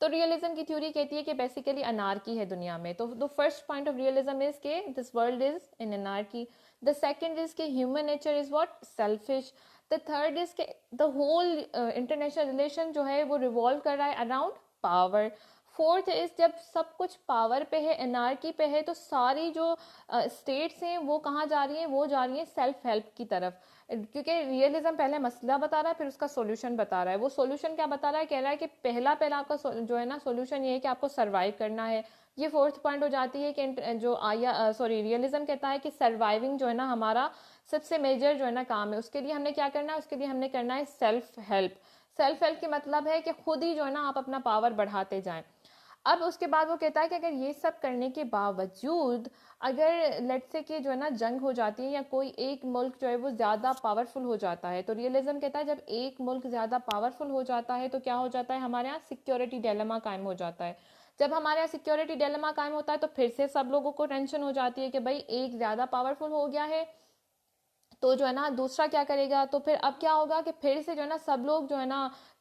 तो रियलिज्म की थ्योरी कहती है कि बेसिकली अनार्की है दुनिया में। तो the first point of realism is के this world is in anarchy. The second is के human nature is what, selfish. The third is के द होल इंटरनेशनल रिलेशन जो है वो रिवॉल्व कर रहा है अराउंड पावर। फोर्थ इज जब सब कुछ पावर पे है, एनार्की पे है, तो सारी जो स्टेट्स हैं वो कहाँ जा रही हैं, वो जा रही हैं सेल्फ हेल्प की तरफ। क्योंकि रियलिज्म पहले मसला बता रहा है फिर उसका सॉल्यूशन बता रहा है। वो सॉल्यूशन क्या बता रहा है, कह रहा है कि पहला पहला आपका जो है ना सॉल्यूशन ये है कि आपको सर्वाइव करना है। ये फोर्थ पॉइंट हो जाती है कि जो आया सॉरी रियलिज्म कहता है कि सर्वाइविंग जो है ना हमारा सबसे मेजर जो है ना काम है। उसके लिए हमने क्या करना है, उसके लिए हमने करना है सेल्फ हेल्प। सेल्फ हेल्प की मतलब है कि खुद ही जो है ना आप अपना पावर बढ़ाते जाएं। अब उसके बाद वो कहता है कि अगर ये सब करने के बावजूद अगर लेट्स से कि जो है ना जंग हो जाती है या कोई एक मुल्क जो है वो ज़्यादा पावरफुल हो जाता है, तो रियलिज्म कहता है जब एक मुल्क ज़्यादा पावरफुल हो जाता है तो क्या हो जाता है, हमारे यहाँ सिक्योरिटी डिलेमा कायम हो जाता है। जब हमारे यहाँ सिक्योरिटी डिलेमा कायम होता है तो फिर से सब लोगों को टेंशन हो जाती है कि भाई एक ज़्यादा पावरफुल हो गया है तो जो है ना दूसरा क्या करेगा। तो फिर अब क्या होगा कि फिर से जो है ना सब लोग जो है ना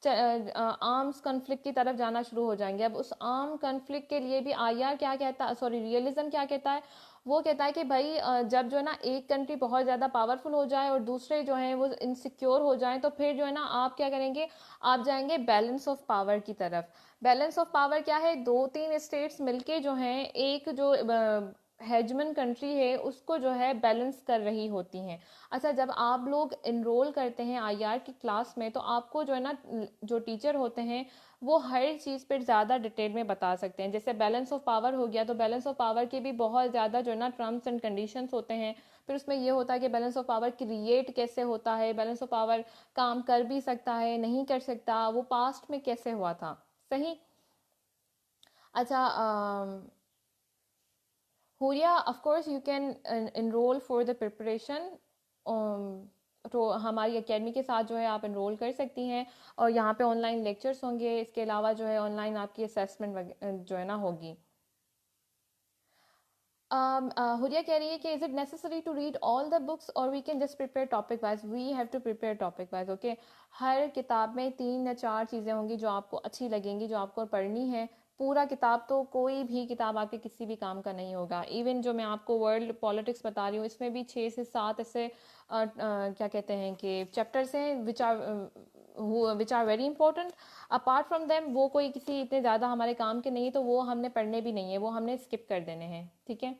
आर्म्स कन्फ्लिक्ट की तरफ जाना शुरू हो जाएंगे। अब उस आर्म कन्फ्लिक्ट के लिए भी आईआर क्या कहता है, सॉरी रियलिज्म क्या कहता है, वो कहता है कि भाई जब जो है ना एक कंट्री बहुत ज़्यादा पावरफुल हो जाए और दूसरे जो हैं वो इनसिक्योर हो जाएं तो फिर जो है ना आप क्या करेंगे, आप जाएंगे बैलेंस ऑफ पावर की तरफ। बैलेंस ऑफ पावर क्या है, दो तीन स्टेट्स मिलके जो हैं एक जो हेजमन कंट्री है उसको जो है बैलेंस कर रही होती हैं। अच्छा, जब आप लोग इनरोल करते हैं आईआर की क्लास में तो आपको जो है ना जो टीचर होते हैं वो हर चीज़ पर ज़्यादा डिटेल में बता सकते हैं। जैसे बैलेंस ऑफ पावर हो गया तो बैलेंस ऑफ पावर के भी बहुत ज़्यादा जो है ना टर्म्स एंड कंडीशंस होते हैं। फिर उसमें ये होता है कि बैलेंस ऑफ पावर क्रिएट कैसे होता है, बैलेंस ऑफ पावर काम कर भी सकता है नहीं कर सकता, वो पास्ट में कैसे हुआ था। सही। अच्छा, Huriya of course you can enroll for the preparation. तो हमारी एकेडमी के साथ जो है आप इनरोल कर सकती हैं और यहाँ पे ऑनलाइन लेक्चर्स होंगे। इसके अलावा जो है ऑनलाइन आपकी असेसमेंट जो है ना होगी। हुरिया कह रही है कि is it necessary to read all the books और we can just prepare topic wise? We have to prepare topic wise, okay. हर किताब में 3 या 4 चीज़ें होंगी जो आपको अच्छी लगेंगी, जो आपको पढ़नी है। पूरा किताब तो कोई भी किताब आपके किसी भी काम का नहीं होगा। इवन जो मैं आपको वर्ल्ड पॉलिटिक्स बता रही हूँ, इसमें भी 6 से 7 ऐसे क्या कहते हैं कि चैप्टर्स हैं which are very important. Apart from them वो कोई किसी इतने ज़्यादा हमारे काम के नहीं है, तो वो हमने पढ़ने भी नहीं है, वो हमने स्किप कर देने हैं, ठीक है।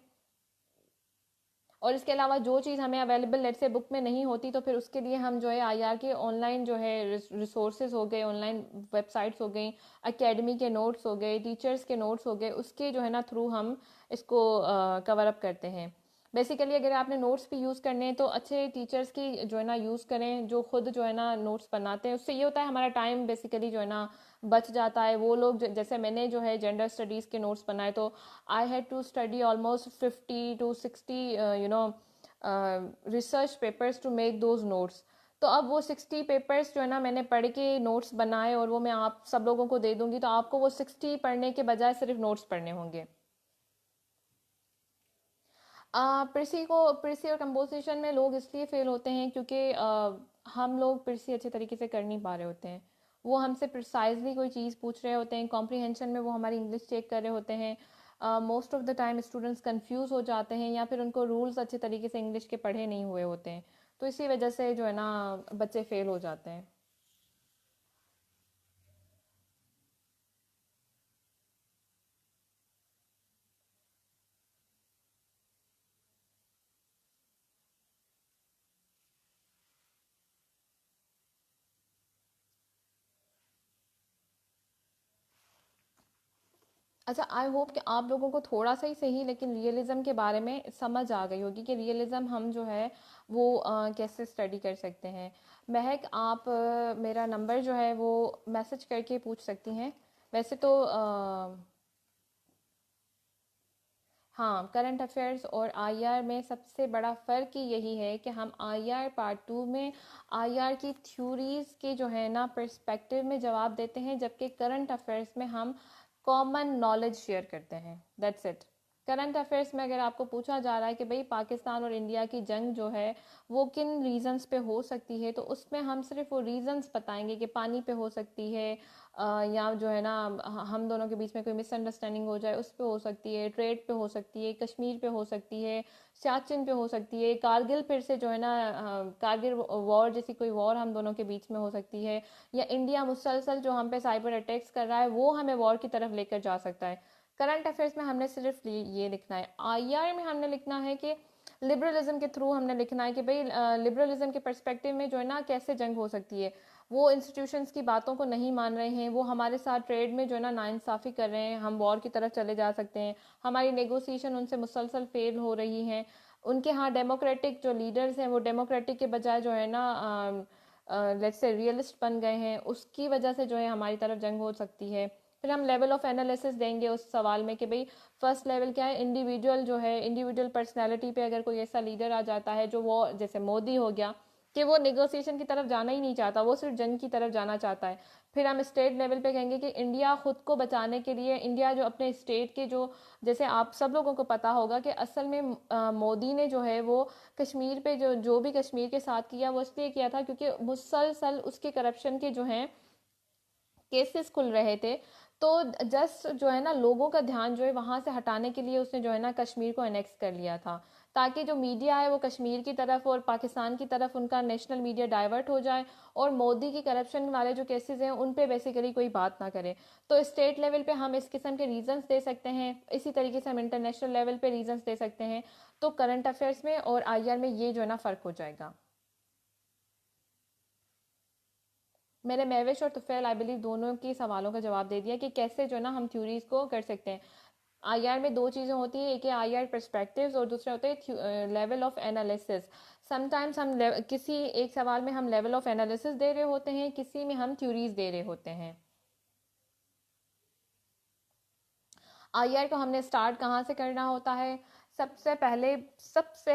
और इसके अलावा जो चीज़ हमें अवेलेबल लेट से बुक में नहीं होती, तो फिर उसके लिए हम जो है आईआर के ऑनलाइन जो है रिसोर्सेज हो गए, ऑनलाइन वेबसाइट्स हो गई, एकेडमी के नोट्स हो गए, टीचर्स के नोट्स हो गए, उसके जो है ना थ्रू हम इसको कवर अप करते हैं। बेसिकली अगर आपने नोट्स भी यूज़ करने हैं तो अच्छे टीचर्स की जो है ना यूज़ करें, जो खुद जो है ना नोट्स बनाते हैं। उससे ये होता है हमारा टाइम बेसिकली जो है ना बच जाता है। वो लोग जैसे मैंने जो है जेंडर स्टडीज़ के नोट्स बनाए, तो I had to study almost 50 to 60 research papers to make those notes. तो अब वो 60 पेपर्स जो है ना मैंने पढ़ के नोट्स बनाए और वो मैं आप सब लोगों को दे दूंगी, तो आपको वो 60 पढ़ने के बजाय सिर्फ नोट्स पढ़ने होंगे। कृषि और कंपोजिशन में लोग इसलिए फेल होते हैं क्योंकि हम लोग कृषि अच्छे तरीके से कर नहीं पा रहे होते हैं। वो हमसे प्रिसाइजली कोई चीज़ पूछ रहे होते हैं, कॉम्प्रिहेंशन में वो हमारी इंग्लिश चेक कर रहे होते हैं। Most of the time students confuse हो जाते हैं, या फिर उनको रूल्स अच्छे तरीके से इंग्लिश के पढ़े नहीं हुए होते हैं। तो इसी वजह से जो है ना बच्चे फेल हो जाते हैं। अच्छा, आई होप कि आप लोगों को थोड़ा सा ही सही लेकिन रियलिज्म के बारे में समझ आ गई होगी कि रियलिज्म हम जो है वो कैसे स्टडी कर सकते हैं। महक, आप मेरा नंबर जो है वो मैसेज करके पूछ सकती हैं। वैसे तो हाँ, करंट अफेयर्स और आईआर में सबसे बड़ा फ़र्क ही यही है कि हम आईआर पार्ट 2 में आईआर की थ्योरीज़ के जो है ना पर्सपेक्टिव में जवाब देते हैं, जबकि करंट अफेयर्स में हम कॉमन नॉलेज शेयर करते हैं। That's it. करंट अफेयर्स में अगर आपको पूछा जा रहा है कि भाई पाकिस्तान और इंडिया की जंग जो है वो किन रीजंस पे हो सकती है, तो उसमें हम सिर्फ वो रीजंस बताएंगे कि पानी पे हो सकती है, या जो है ना हम दोनों के बीच में कोई मिसअंडरस्टैंडिंग हो जाए उस पे हो सकती है, ट्रेड पे हो सकती है, कश्मीर पे हो सकती है, सियाचिन पे हो सकती है, कारगिल फिर से जो है ना कारगिल वॉर जैसी कोई वॉर हम दोनों के बीच में हो सकती है, या इंडिया मुसलसल जो हम पे साइबर अटैक्स कर रहा है वो हमें वॉर की तरफ लेकर जा सकता है। करंट अफेयर्स में हमने सिर्फ ये लिखना है। आईआर में हमने लिखना है कि लिबरलिज्म के थ्रू हमने लिखना है कि भाई लिबरलिज्म के पर्सपेक्टिव में जो है ना कैसे जंग हो सकती है। वो इंस्टीट्यूशंस की बातों को नहीं मान रहे हैं, वो हमारे साथ ट्रेड में जो है ना नाइंसाफ़ी कर रहे हैं, हम वॉर की तरफ चले जा सकते हैं, हमारी नेगोशिएशन उनसे मुसलसल फेल हो रही हैं। उनके यहाँ डेमोक्रेटिक जो लीडर्स हैं वो डेमोक्रेटिक के बजाय जो है ना लेट्स से रियलिस्ट बन गए हैं, उसकी वजह से जो है हमारी तरफ जंग हो सकती है। फिर हम लेवल ऑफ एनालिसिस देंगे उस सवाल में कि भाई फर्स्ट लेवल क्या है, इंडिविजुअल जो है इंडिविजुअल पर्सनैलिटी पे अगर कोई ऐसा लीडर आ जाता है जो वो जैसे मोदी हो गया कि वो नेगोशिएशन की तरफ जाना ही नहीं चाहता, वो सिर्फ जंग की तरफ जाना चाहता है। फिर हम स्टेट लेवल पे कहेंगे कि इंडिया खुद को बचाने के लिए, इंडिया जो अपने स्टेट के जो, जैसे आप सब लोगों को पता होगा कि असल में मोदी ने जो है वो कश्मीर पे जो जो भी कश्मीर के साथ किया वो इसलिए किया था क्योंकि मुसलसल उसके करप्शन के जो हैं केसेस खुल रहे थे। तो जस्ट जो है ना लोगों का ध्यान जो है वहां से हटाने के लिए उसने जो है ना कश्मीर को अनेक्स कर लिया था, ताकि जो मीडिया है वो कश्मीर की तरफ और पाकिस्तान की तरफ उनका नेशनल मीडिया डाइवर्ट हो जाए, और मोदी की करप्शन वाले जो केसेस हैं उन पे बेसिकली कोई बात ना करे। तो स्टेट लेवल पे हम इस किस्म के रीजंस दे सकते हैं, इसी तरीके से हम इंटरनेशनल लेवल पे रीजंस दे सकते हैं। तो करंट अफेयर्स में और आईआर में ये जो है ना फ़र्क हो जाएगा। मैंने महविश और तुफैल आई बिलीव दोनों के सवालों का जवाब दे दिया कि कैसे जो है ना हम थ्योरीज को कर सकते हैं। आईआर में 2 चीज़ें होती हैं, एक है आईआर पर्सपेक्टिव्स और दूसरा होता है लेवल ऑफ एनालिसिस। समटाइम्स हम किसी एक सवाल में हम लेवल ऑफ एनालिसिस दे रहे होते हैं, किसी में हम थ्योरीज दे रहे होते हैं। आईआर को हमने स्टार्ट कहाँ से करना होता है? सबसे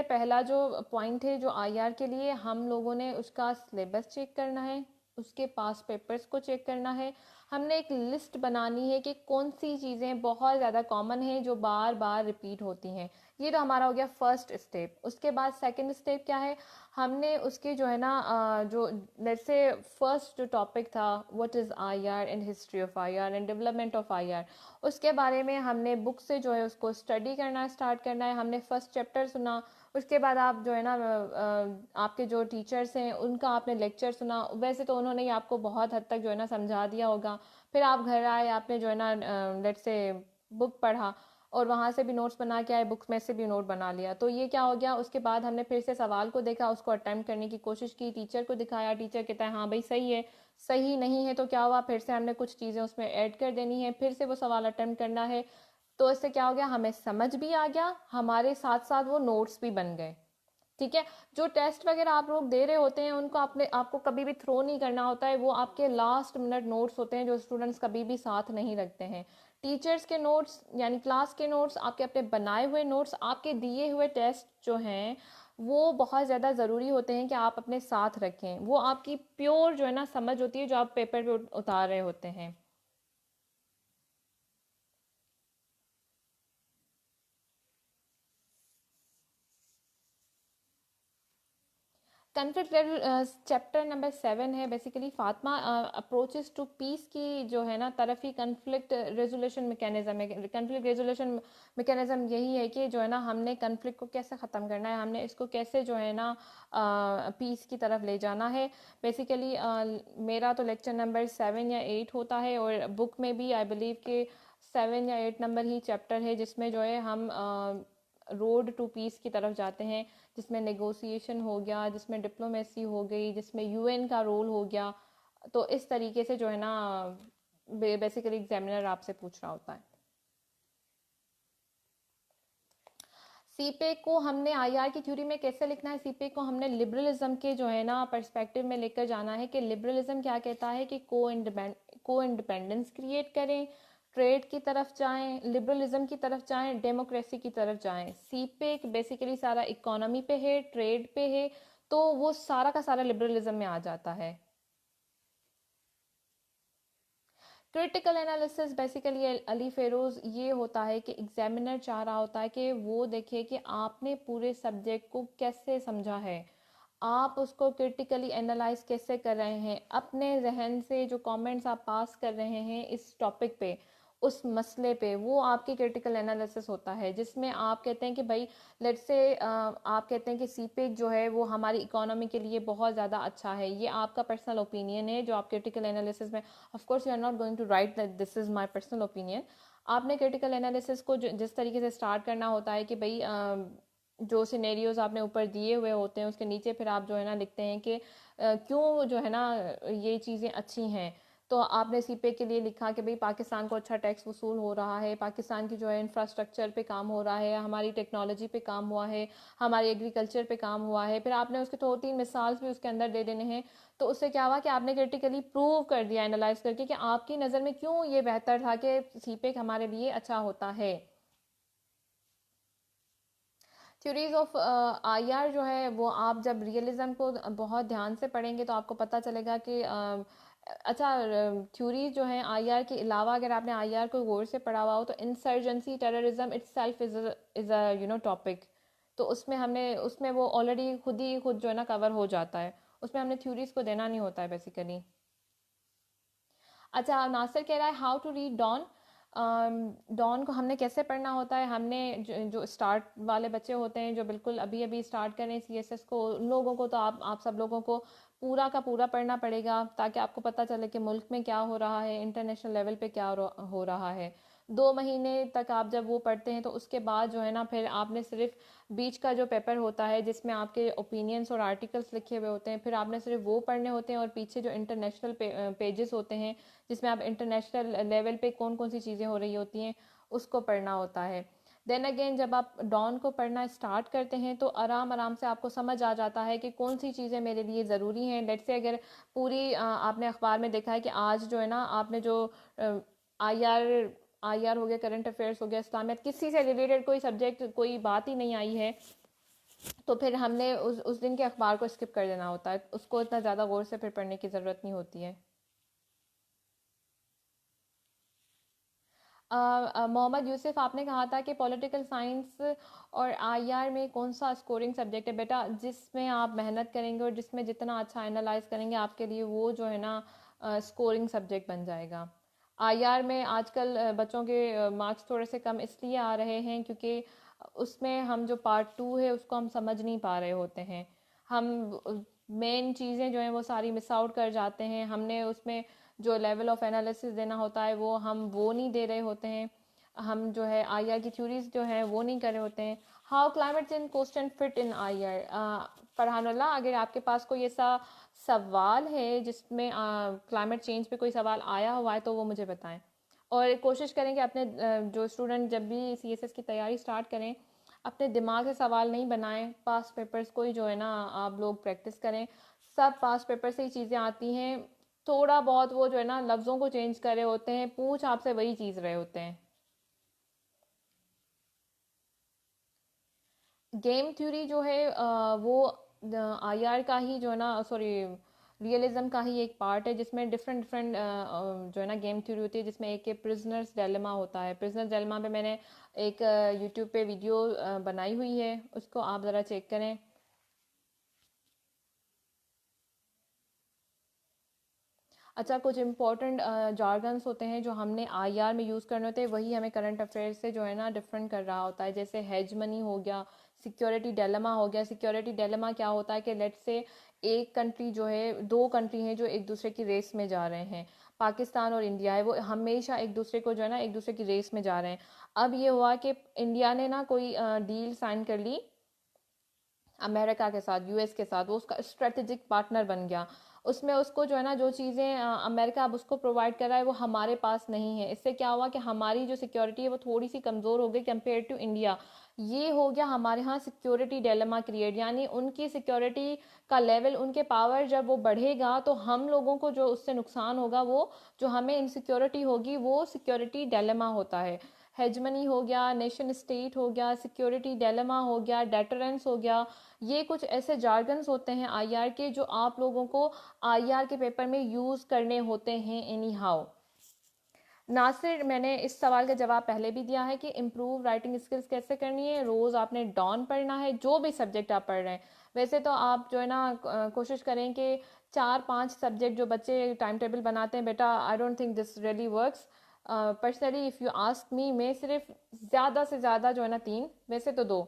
पहला जो पॉइंट है जो आईआर के लिए, हम लोगों ने उसका सिलेबस चेक करना है, उसके पास पेपर्स को चेक करना है। हमने एक लिस्ट बनानी है कि कौन सी चीज़ें बहुत ज़्यादा कॉमन हैं जो बार बार रिपीट होती हैं, ये तो हमारा हो गया फर्स्ट स्टेप। उसके बाद सेकंड स्टेप क्या है, हमने उसके जो है ना जो लेट्स से फर्स्ट जो टॉपिक था what is IR and history of IR and development of IR, उसके बारे में हमने बुक से जो है उसको स्टडी करना स्टार्ट करना है। हमने फर्स्ट चैप्टर सुना, उसके बाद आप जो है ना आपके जो टीचर्स हैं उनका आपने लेक्चर सुना। वैसे तो उन्होंने ही आपको बहुत हद तक जो है ना समझा दिया होगा। फिर आप घर आए, आपने जो है ना लेट्स से बुक पढ़ा और वहाँ से भी नोट्स बना के आए, बुक्स में से भी नोट बना लिया। तो ये क्या हो गया, उसके बाद हमने फिर से सवाल को देखा, उसको अटेम्प्ट करने की कोशिश की, टीचर को दिखाया, टीचर कहता है हाँ भाई सही है। सही नहीं है तो क्या हुआ, फिर से हमने कुछ चीज़ें उसमें ऐड कर देनी है, फिर से वो सवाल अटेम्प्ट करना है। तो इससे क्या हो गया, हमें समझ भी आ गया, हमारे साथ साथ वो नोट्स भी बन गए। ठीक है। जो टेस्ट वगैरह आप लोग दे रहे होते हैं उनको आपको कभी भी थ्रो नहीं करना होता है, वो आपके लास्ट मिनट नोट्स होते हैं जो स्टूडेंट्स कभी भी साथ नहीं रखते हैं। टीचर्स के नोट्स यानी क्लास के नोट्स, आपके अपने बनाए हुए नोट्स, आपके दिए हुए टेस्ट जो हैं वो बहुत ज़्यादा ज़रूरी होते हैं कि आप अपने साथ रखें। वो आपकी प्योर जो है ना समझ होती है जो आप पेपर पे उतार रहे होते हैं। कन्फ्लिक्ट चैप्टर नंबर 7 है basically, Fatima approaches to peace की जो है ना तरफ ही कन्फ्लिक्ट रेजोल्यूशन मैकेनिज्म है। कन्फ्लिक्ट रेजोल्यूशन मैकेनिज्म यही है कि जो है ना हमने कन्फ्लिक्ट को कैसे ख़त्म करना है, हमने इसको कैसे जो है ना पीस की तरफ ले जाना है। बेसिकली मेरा तो लेक्चर नंबर 7 या 8 होता है और बुक में भी आई बिलीव के 7 या 8 नंबर ही चैप्टर है जिसमें जो है हम रोड टू पीस की तरफ जाते हैं, जिसमें नेगोशिएशन हो गया, जिसमें डिप्लोमेसी हो गई, जिसमें यूएन का रोल हो गया। तो इस तरीके से जो है ना बेसिकली एग्जामिनर आपसे पूछ रहा होता है। सीपे को हमने आईआर की थ्योरी में कैसे लिखना है, सीपे को हमने लिबरलिज्म के जो है ना पर्सपेक्टिव में लेकर जाना है कि लिबरलिज्म क्या कहता है कि को इंडिपेंडेंस क्रिएट करें, ट्रेड की तरफ जाएं, लिबरलिज्म की तरफ जाएं, डेमोक्रेसी की तरफ जाएं। सीपे बेसिकली सारा इकोनॉमी पे है, ट्रेड पे है, तो वो सारा का सारा लिबरलिज्म में आ जाता है। Critical analysis basically Ali Feroz ये होता है कि एग्जामिनर चाह रहा होता है कि वो देखे कि आपने पूरे सब्जेक्ट को कैसे समझा है, आप उसको क्रिटिकली एनालाइज कैसे कर रहे हैं, अपने जहन से जो कमेंट्स आप पास कर रहे हैं इस टॉपिक पे, उस मसले पे, वो आपकी क्रिटिकल एनालिसिस होता है। जिसमें आप कहते हैं कि भाई लेट्स से आप कहते हैं कि सीपेक जो है वो हमारी इकोनॉमी के लिए बहुत ज़्यादा अच्छा है, ये आपका पर्सनल ओपिनियन है जो आप क्रिटिकल एनालिसिस में, of course you are not going to write that this is my personal opinion. आपने क्रिटिकल एनालिसिस को जिस तरीके से स्टार्ट करना होता है कि भाई जो सिनेरियोज आपने ऊपर दिए हुए होते हैं उसके नीचे फिर आप जो है ना लिखते हैं कि क्यों जो है ना ये चीज़ें अच्छी हैं। तो आपने सीपे के लिए लिखा कि भाई पाकिस्तान को अच्छा टैक्स वसूल हो रहा है, पाकिस्तान की जो है इंफ्रास्ट्रक्चर पे काम हो रहा है, हमारी टेक्नोलॉजी पे काम हुआ है, हमारे एग्रीकल्चर पे काम हुआ है। फिर आपने उसके 2-3 मिसाल भी उसके अंदर दे देने हैं। तो उससे क्या हुआ कि आपने क्रिटिकली प्रूव कर दिया एनालाइज करके कि आपकी नज़र में क्यों ये बेहतर था कि सीपे हमारे लिए अच्छा होता है। थ्योरीज ऑफ आईआर जो है वो आप जब रियलिज्म को बहुत ध्यान से पढ़ेंगे तो आपको पता चलेगा कि अच्छा थ्योरीज जो है आईआर के अलावा अगर आपने आईआर को गौर से पढ़ा हुआ हो तो insurgency terrorism itself is a topic. तो उसमें वो ऑलरेडी खुद जो है ना कवर हो जाता है, उसमें हमने थ्योरीज को देना नहीं होता है बेसिकली। अच्छा नासिर कह रहा है how to read Dawn. Dawn को हमने कैसे पढ़ना होता है, हमने जो स्टार्ट वाले बच्चे होते हैं जो बिल्कुल अभी अभी स्टार्ट करें सीएसएस को, उन लोगों को तो आप सब लोगों को पूरा का पूरा पढ़ना पड़ेगा ताकि आपको पता चले कि मुल्क में क्या हो रहा है, इंटरनेशनल लेवल पे क्या हो रहा है। 2 महीने तक आप जब वो पढ़ते हैं तो उसके बाद जो है ना फिर आपने सिर्फ बीच का जो पेपर होता है जिसमें आपके ओपिनियंस और आर्टिकल्स लिखे हुए होते हैं, फिर आपने सिर्फ वो पढ़ने होते हैं और पीछे जो इंटरनेशनल पेजेस होते हैं जिसमें आप इंटरनेशनल लेवल पे कौन कौन सी चीज़ें हो रही होती हैं उसको पढ़ना होता है। देन अगेन जब आप डॉन को पढ़ना स्टार्ट करते हैं तो आराम आराम से आपको समझ आ जाता है कि कौन सी चीज़ें मेरे लिए ज़रूरी हैं। लेट्स से अगर पूरी आपने अखबार में देखा है कि आज जो है ना आपने जो आईआर आईआर हो गया, करंट अफेयर्स हो गया, इस्लामियत, किसी से रिलेटेड कोई सब्जेक्ट कोई बात ही नहीं आई है तो फिर हमने उस दिन के अखबार को स्किप कर देना होता है, उसको इतना ज़्यादा गौर से फिर पढ़ने की ज़रूरत नहीं होती है। मोहम्मद यूसुफ, आपने कहा था कि पॉलिटिकल साइंस और आईआर में कौन सा स्कोरिंग सब्जेक्ट है? बेटा, जिसमें आप मेहनत करेंगे और जिसमें जितना अच्छा एनालाइज करेंगे आपके लिए वो जो है ना स्कोरिंग सब्जेक्ट बन जाएगा। आईआर में आजकल बच्चों के मार्क्स थोड़े से कम इसलिए आ रहे हैं क्योंकि उसमें हम जो पार्ट 2 है उसको हम समझ नहीं पा रहे होते हैं। हम मेन चीज़ें जो हैं वो सारी मिस आउट कर जाते हैं। हमने उसमें जो लेवल ऑफ एनालिसिस देना होता है वो नहीं दे रहे होते हैं। हम जो है आईआर की थ्योरीज जो है वो नहीं कर रहे होते हैं। How climate change question fit in IR? Farhanullah, अगर आपके पास कोई ऐसा सवाल है जिसमें क्लाइमेट चेंज पे कोई सवाल आया हुआ है तो वो मुझे बताएं। और कोशिश करें कि अपने जो स्टूडेंट जब भी सीएसएस की तैयारी स्टार्ट करें अपने दिमाग से सवाल नहीं बनाएं। पास्ट पेपर्स को ही जो है ना आप लोग प्रैक्टिस करें। सब पास्ट पेपर से ही चीज़ें आती हैं। थोड़ा बहुत वो जो है ना लफ्ज़ों को चेंज कर रहे होते हैं, पूछ आपसे वही चीज़ रहे होते हैं। गेम थ्योरी जो है वो आईआर का ही जो है ना, सॉरी, रियलिज्म का ही एक पार्ट है जिसमें डिफरेंट डिफरेंट जो है ना गेम थ्योरी होती है, जिसमें एक प्रिजनर्स डायलेमा होता है। प्रिजनर्स डायलेमा पे मैंने एक यूट्यूब पे वीडियो बनाई हुई है, उसको आप ज़रा चेक करें। अच्छा, कुछ इंपॉर्टेंट जार्गन्स होते हैं जो हमने आईआर में यूज़ करने होते हैं, वही हमें करंट अफेयर से जो है ना डिफरेंट कर रहा होता है। जैसे हेज मनी हो गया, सिक्योरिटी डायलेमा हो गया। सिक्योरिटी डायलेमा क्या होता है कि लेट से एक कंट्री जो है, दो कंट्री हैं जो एक दूसरे की रेस में जा रहे हैं, पाकिस्तान और इंडिया है, वो हमेशा एक दूसरे को जो है ना एक दूसरे की रेस में जा रहे हैं। अब ये हुआ कि इंडिया ने ना कोई डील साइन कर ली अमेरिका के साथ, यूएस के साथ, वो उसका स्ट्रेटेजिक पार्टनर बन गया। उसमें उसको जो है ना जो चीज़ें अमेरिका अब उसको प्रोवाइड कर रहा है वो हमारे पास नहीं है। इससे क्या हुआ कि हमारी जो सिक्योरिटी है वो थोड़ी सी कमज़ोर हो गई कंपेयर टू इंडिया। ये हो गया हमारे यहाँ सिक्योरिटी डिलेमा क्रिएट, यानी उनकी सिक्योरिटी का लेवल, उनके पावर जब वो बढ़ेगा तो हम लोगों को जो उससे नुकसान होगा, वो जो हमें इनसिक्योरिटी होगी, वो सिक्योरिटी डिलेमा होता है। हेजमनी हो गया, नेशन स्टेट हो गया, सिक्योरिटी डिलेमा हो गया, डेटरेंस हो गया। ये कुछ ऐसे जार्गन्स होते हैं आईआर के जो आप लोगों को आईआर के पेपर में यूज़ करने होते हैं एनी हाउ। नासिर, मैंने इस सवाल का जवाब पहले भी दिया है कि इम्प्रूव राइटिंग स्किल्स कैसे करनी है। रोज़ आपने डॉन पढ़ना है, जो भी सब्जेक्ट आप पढ़ रहे हैं। वैसे तो आप जो है ना कोशिश करें कि 4-5 सब्जेक्ट जो बच्चे टाइम टेबल बनाते हैं, बेटा I don't think this really works. Personally if you ask me, मैं सिर्फ ज़्यादा से ज़्यादा जो है ना 3, वैसे तो 2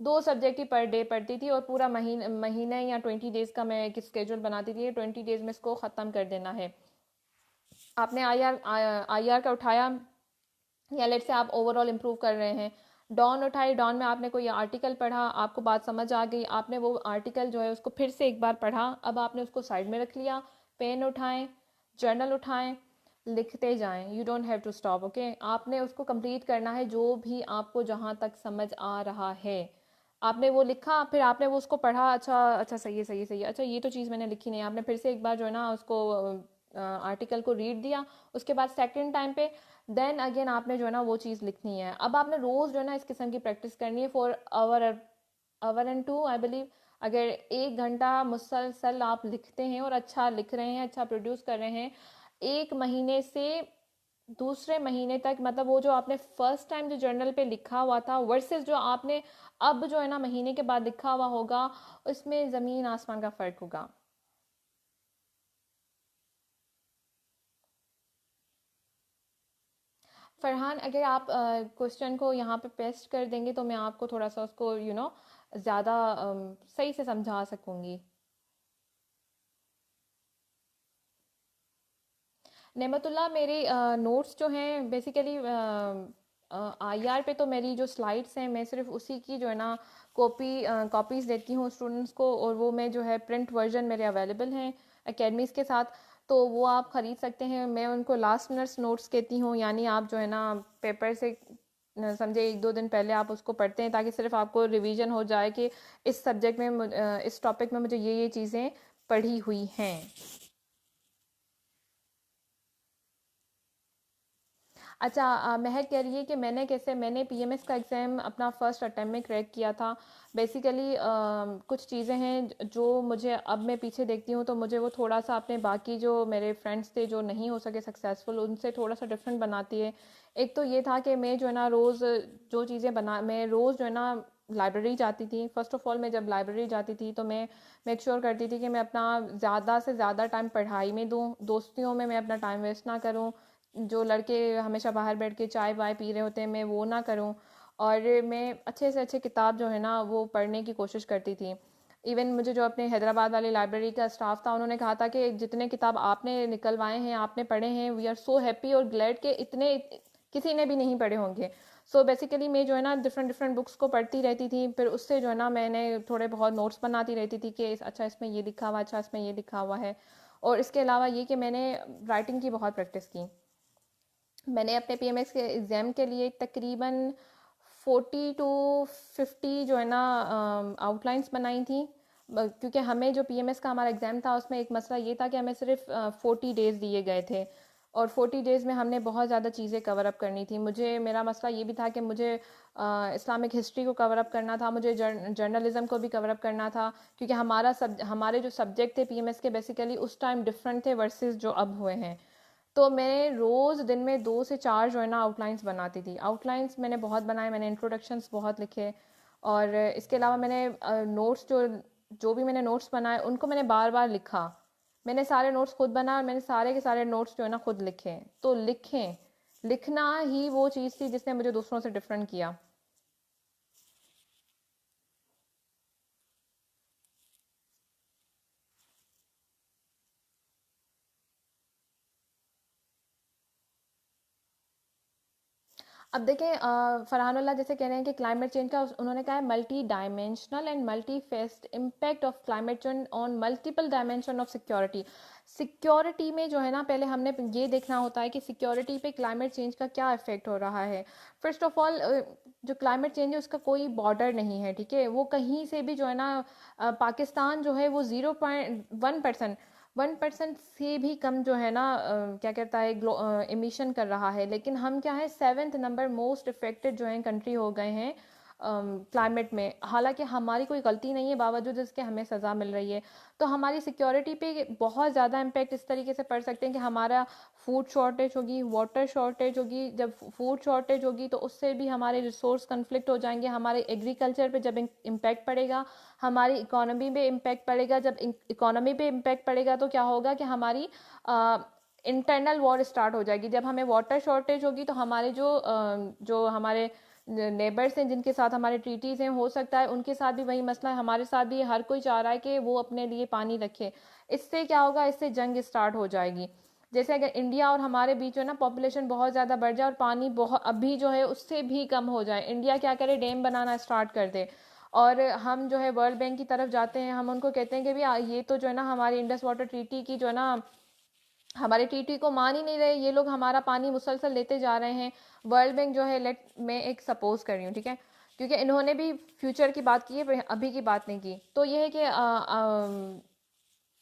2 सब्जेक्ट ही पर डे पढ़ती थी, और पूरा महीने या 20 डेज़ का मैं एक स्केड्यूल बनाती थी, 20 डेज़ में इसको ख़त्म कर देना है। आपने आईआर का उठाया, या लेट से आप ओवरऑल इम्प्रूव कर रहे हैं, डॉन उठाई, डॉन में आपने कोई आर्टिकल पढ़ा, आपको बात समझ आ गई, आपने वो आर्टिकल जो है उसको फिर से एक बार पढ़ा, अब आपने उसको साइड में रख लिया। पेन उठाएं, जर्नल उठाएं, लिखते जाएं, you don't have to stop, okay. आपने उसको कंप्लीट करना है, जो भी आपको जहाँ तक समझ आ रहा है आपने वो लिखा, फिर आपने वो उसको पढ़ा, अच्छा अच्छा सही है सही है सही है, अच्छा ये तो चीज़ मैंने लिखी नहीं, आपने फिर से एक बार जो है ना उसको आर्टिकल को रीड दिया। उसके बाद सेकंड टाइम पे देन अगेन आपने जो है ना वो चीज़ लिखनी है। अब आपने रोज़ जो है ना इस किस्म की प्रैक्टिस करनी है for our and 2 I believe. अगर 1 घंटा मुसलसल आप लिखते हैं और अच्छा लिख रहे हैं, अच्छा प्रोड्यूस कर रहे हैं, 1 महीने से दूसरे महीने तक, मतलब वो जो आपने फर्स्ट टाइम जो जर्नल पे लिखा हुआ था वर्सेस जो आपने अब जो है ना महीने के बाद लिखा हुआ होगा, उसमें ज़मीन आसमान का फ़र्क होगा। फरहान, अगर आप क्वेश्चन को यहाँ पे पेस्ट कर देंगे तो मैं आपको थोड़ा सा उसको ज़्यादा सही से समझा सकूँगी। नेमतुल्लाह, मेरे नोट्स जो हैं बेसिकली आईआर पे तो मेरी जो स्लाइड्स हैं मैं सिर्फ उसी की जो है ना कॉपीज़ देती हूँ स्टूडेंट्स को, और वो मैं जो है प्रिंट वर्जन मेरे अवेलेबल हैं एकेडमीज़ के साथ, तो वो आप ख़रीद सकते हैं। मैं उनको लास्ट मिनट्स नोट्स कहती हूँ, यानी आप जो है ना पेपर से समझे 1-2 दिन पहले आप उसको पढ़ते हैं ताकि सिर्फ आपको रिवीजन हो जाए कि इस सब्जेक्ट में इस टॉपिक में मुझे ये चीज़ें पढ़ी हुई हैं। अच्छा, महक कह रही है कि मैंने पीएमएस का एग्ज़ाम अपना फर्स्ट अटेम्प्ट में क्रैक किया था। बेसिकली कुछ चीज़ें हैं जो मुझे अब मैं पीछे देखती हूँ तो मुझे वो थोड़ा सा अपने बाकी जो मेरे फ्रेंड्स थे जो नहीं हो सके सक्सेसफुल, उनसे थोड़ा सा डिफरेंट बनाती है। एक तो ये था कि मैं जो है ना रोज़ जो चीज़ें बना मैं रोज़ जो है ना लाइब्रेरी जाती थी। फ़र्स्ट ऑफ़ ऑल मैं जब लाइब्रेरी जाती थी तो मैं मेक श्योर करती थी कि मैं अपना ज़्यादा से ज़्यादा टाइम पढ़ाई में दूँ, दोस्तियों में मैं अपना टाइम वेस्ट ना करूँ। जो लड़के हमेशा बाहर बैठ के चाय वाय पी रहे होते हैं मैं वो ना करूं, और मैं अच्छे से अच्छे किताब जो है ना वो पढ़ने की कोशिश करती थी। इवन मुझे जो अपने हैदराबाद वाली लाइब्रेरी का स्टाफ था उन्होंने कहा था कि जितने किताब आपने निकलवाए हैं आपने पढ़े हैं, वी आर सो हैप्पी और ग्लैड के इतने किसी ने भी नहीं पढ़े होंगे। सो बेसिकली मैं जो है ना डिफरेंट डिफरेंट बुक्स को पढ़ती रहती थी, फिर उससे जो है ना मैंने थोड़े बहुत नोट्स बनाती रहती थी कि अच्छा इसमें ये लिखा हुआ, अच्छा इसमें ये लिखा हुआ है। और इसके अलावा ये कि मैंने राइटिंग की बहुत प्रैक्टिस की। मैंने अपने पीएमएस के एग्ज़ाम के लिए तकरीबन 40 to 50 जो है ना आउटलाइंस बनाई थी। क्योंकि हमें जो पीएमएस का हमारा एग्ज़ाम था उसमें एक मसला ये था कि हमें सिर्फ 40 डेज़ दिए गए थे, और 40 डेज़ में हमने बहुत ज़्यादा चीज़ें कवर अप करनी थी। मुझे मेरा मसला ये भी था कि मुझे इस्लामिक हिस्ट्री को कवर अप करना था, मुझे जर्नलिज्म को भी कवर अप करना था, क्योंकि हमारे जो सब्जेक्ट थे पीएमएस के बेसिकली उस टाइम डिफरेंट थे वर्सेस जो अब हुए हैं। तो मैं रोज़ दिन में 2 से 4 जो है ना आउटलाइंस बनाती थी। आउटलाइंस मैंने बहुत बनाए, मैंने इंट्रोडक्शंस बहुत लिखे, और इसके अलावा मैंने नोट्स जो जो भी मैंने नोट्स बनाए उनको मैंने बार बार लिखा। मैंने सारे नोट्स खुद बनाए और मैंने सारे के सारे नोट्स जो है ना खुद लिखे। तो लिखना ही वो चीज़ थी जिसने मुझे दूसरों से डिफरेंट किया। अब देखें, फरहानुल्लाह जैसे कह रहे हैं कि क्लाइमेट चेंज का उन्होंने कहा है multi dimensional and multi fest impact of climate change on multiple dimension of security. Security में जो है ना पहले हमने ये देखना होता है कि सिक्योरिटी पे क्लाइमेट चेंज का क्या इफेक्ट हो रहा है। फर्स्ट ऑफ ऑल, जो क्लाइमेट चेंज है उसका कोई बॉर्डर नहीं है, ठीक है। वो कहीं से भी जो है ना पाकिस्तान जो है वो 1% से भी कम जो है ना क्या कहता है एमिशन कर रहा है, लेकिन हम क्या है 7th नंबर मोस्ट इफेक्टेड जो है कंट्री हो गए हैं क्लाइमेट में। हालांकि हमारी कोई गलती नहीं है, बावजूद इसके हमें सज़ा मिल रही है। तो हमारी सिक्योरिटी पे बहुत ज़्यादा इम्पेक्ट इस तरीके से पड़ सकते हैं कि हमारा फूड शॉर्टेज होगी, वाटर शॉर्टेज होगी। जब फूड शॉर्टेज होगी तो उससे भी हमारे रिसोर्स कन्फ्लिक्ट हो जाएंगे, हमारे एग्रीकल्चर पे जब इम्पैक्ट पड़ेगा, हमारी इकोनॉमी पे इम्पैक्ट पड़ेगा। जब इकोनॉमी पे इम्पैक्ट पड़ेगा तो क्या होगा कि हमारी इंटरनल वॉर स्टार्ट हो जाएगी। जब हमें वाटर शॉर्टेज होगी तो हमारे जो हमारे नेबर्स हैं जिनके साथ हमारे ट्रीटीज़ हैं, हो सकता है उनके साथ भी वही मसला है, हमारे साथ भी हर कोई चाह रहा है कि वो अपने लिए पानी रखे। इससे क्या होगा, इससे जंग स्टार्ट हो जाएगी। जैसे अगर इंडिया और हमारे बीच जो है ना पॉपुलेशन बहुत ज़्यादा बढ़ जाए और पानी बहुत अभी जो है उससे भी कम हो जाए, इंडिया क्या करे डैम बनाना स्टार्ट कर दे, और हम जो है वर्ल्ड बैंक की तरफ जाते हैं, हम उनको कहते हैं कि भाई ये तो जो है ना हमारी इंडस वाटर ट्रीटी की जो है ना हमारे टीटी को मान ही नहीं रहे, ये लोग हमारा पानी मुसलसल लेते जा रहे हैं। वर्ल्ड बैंक जो है, लेट मैं एक सपोज कर रही हूँ, ठीक है, क्योंकि इन्होंने भी फ्यूचर की बात की है, अभी की बात नहीं की। तो ये है कि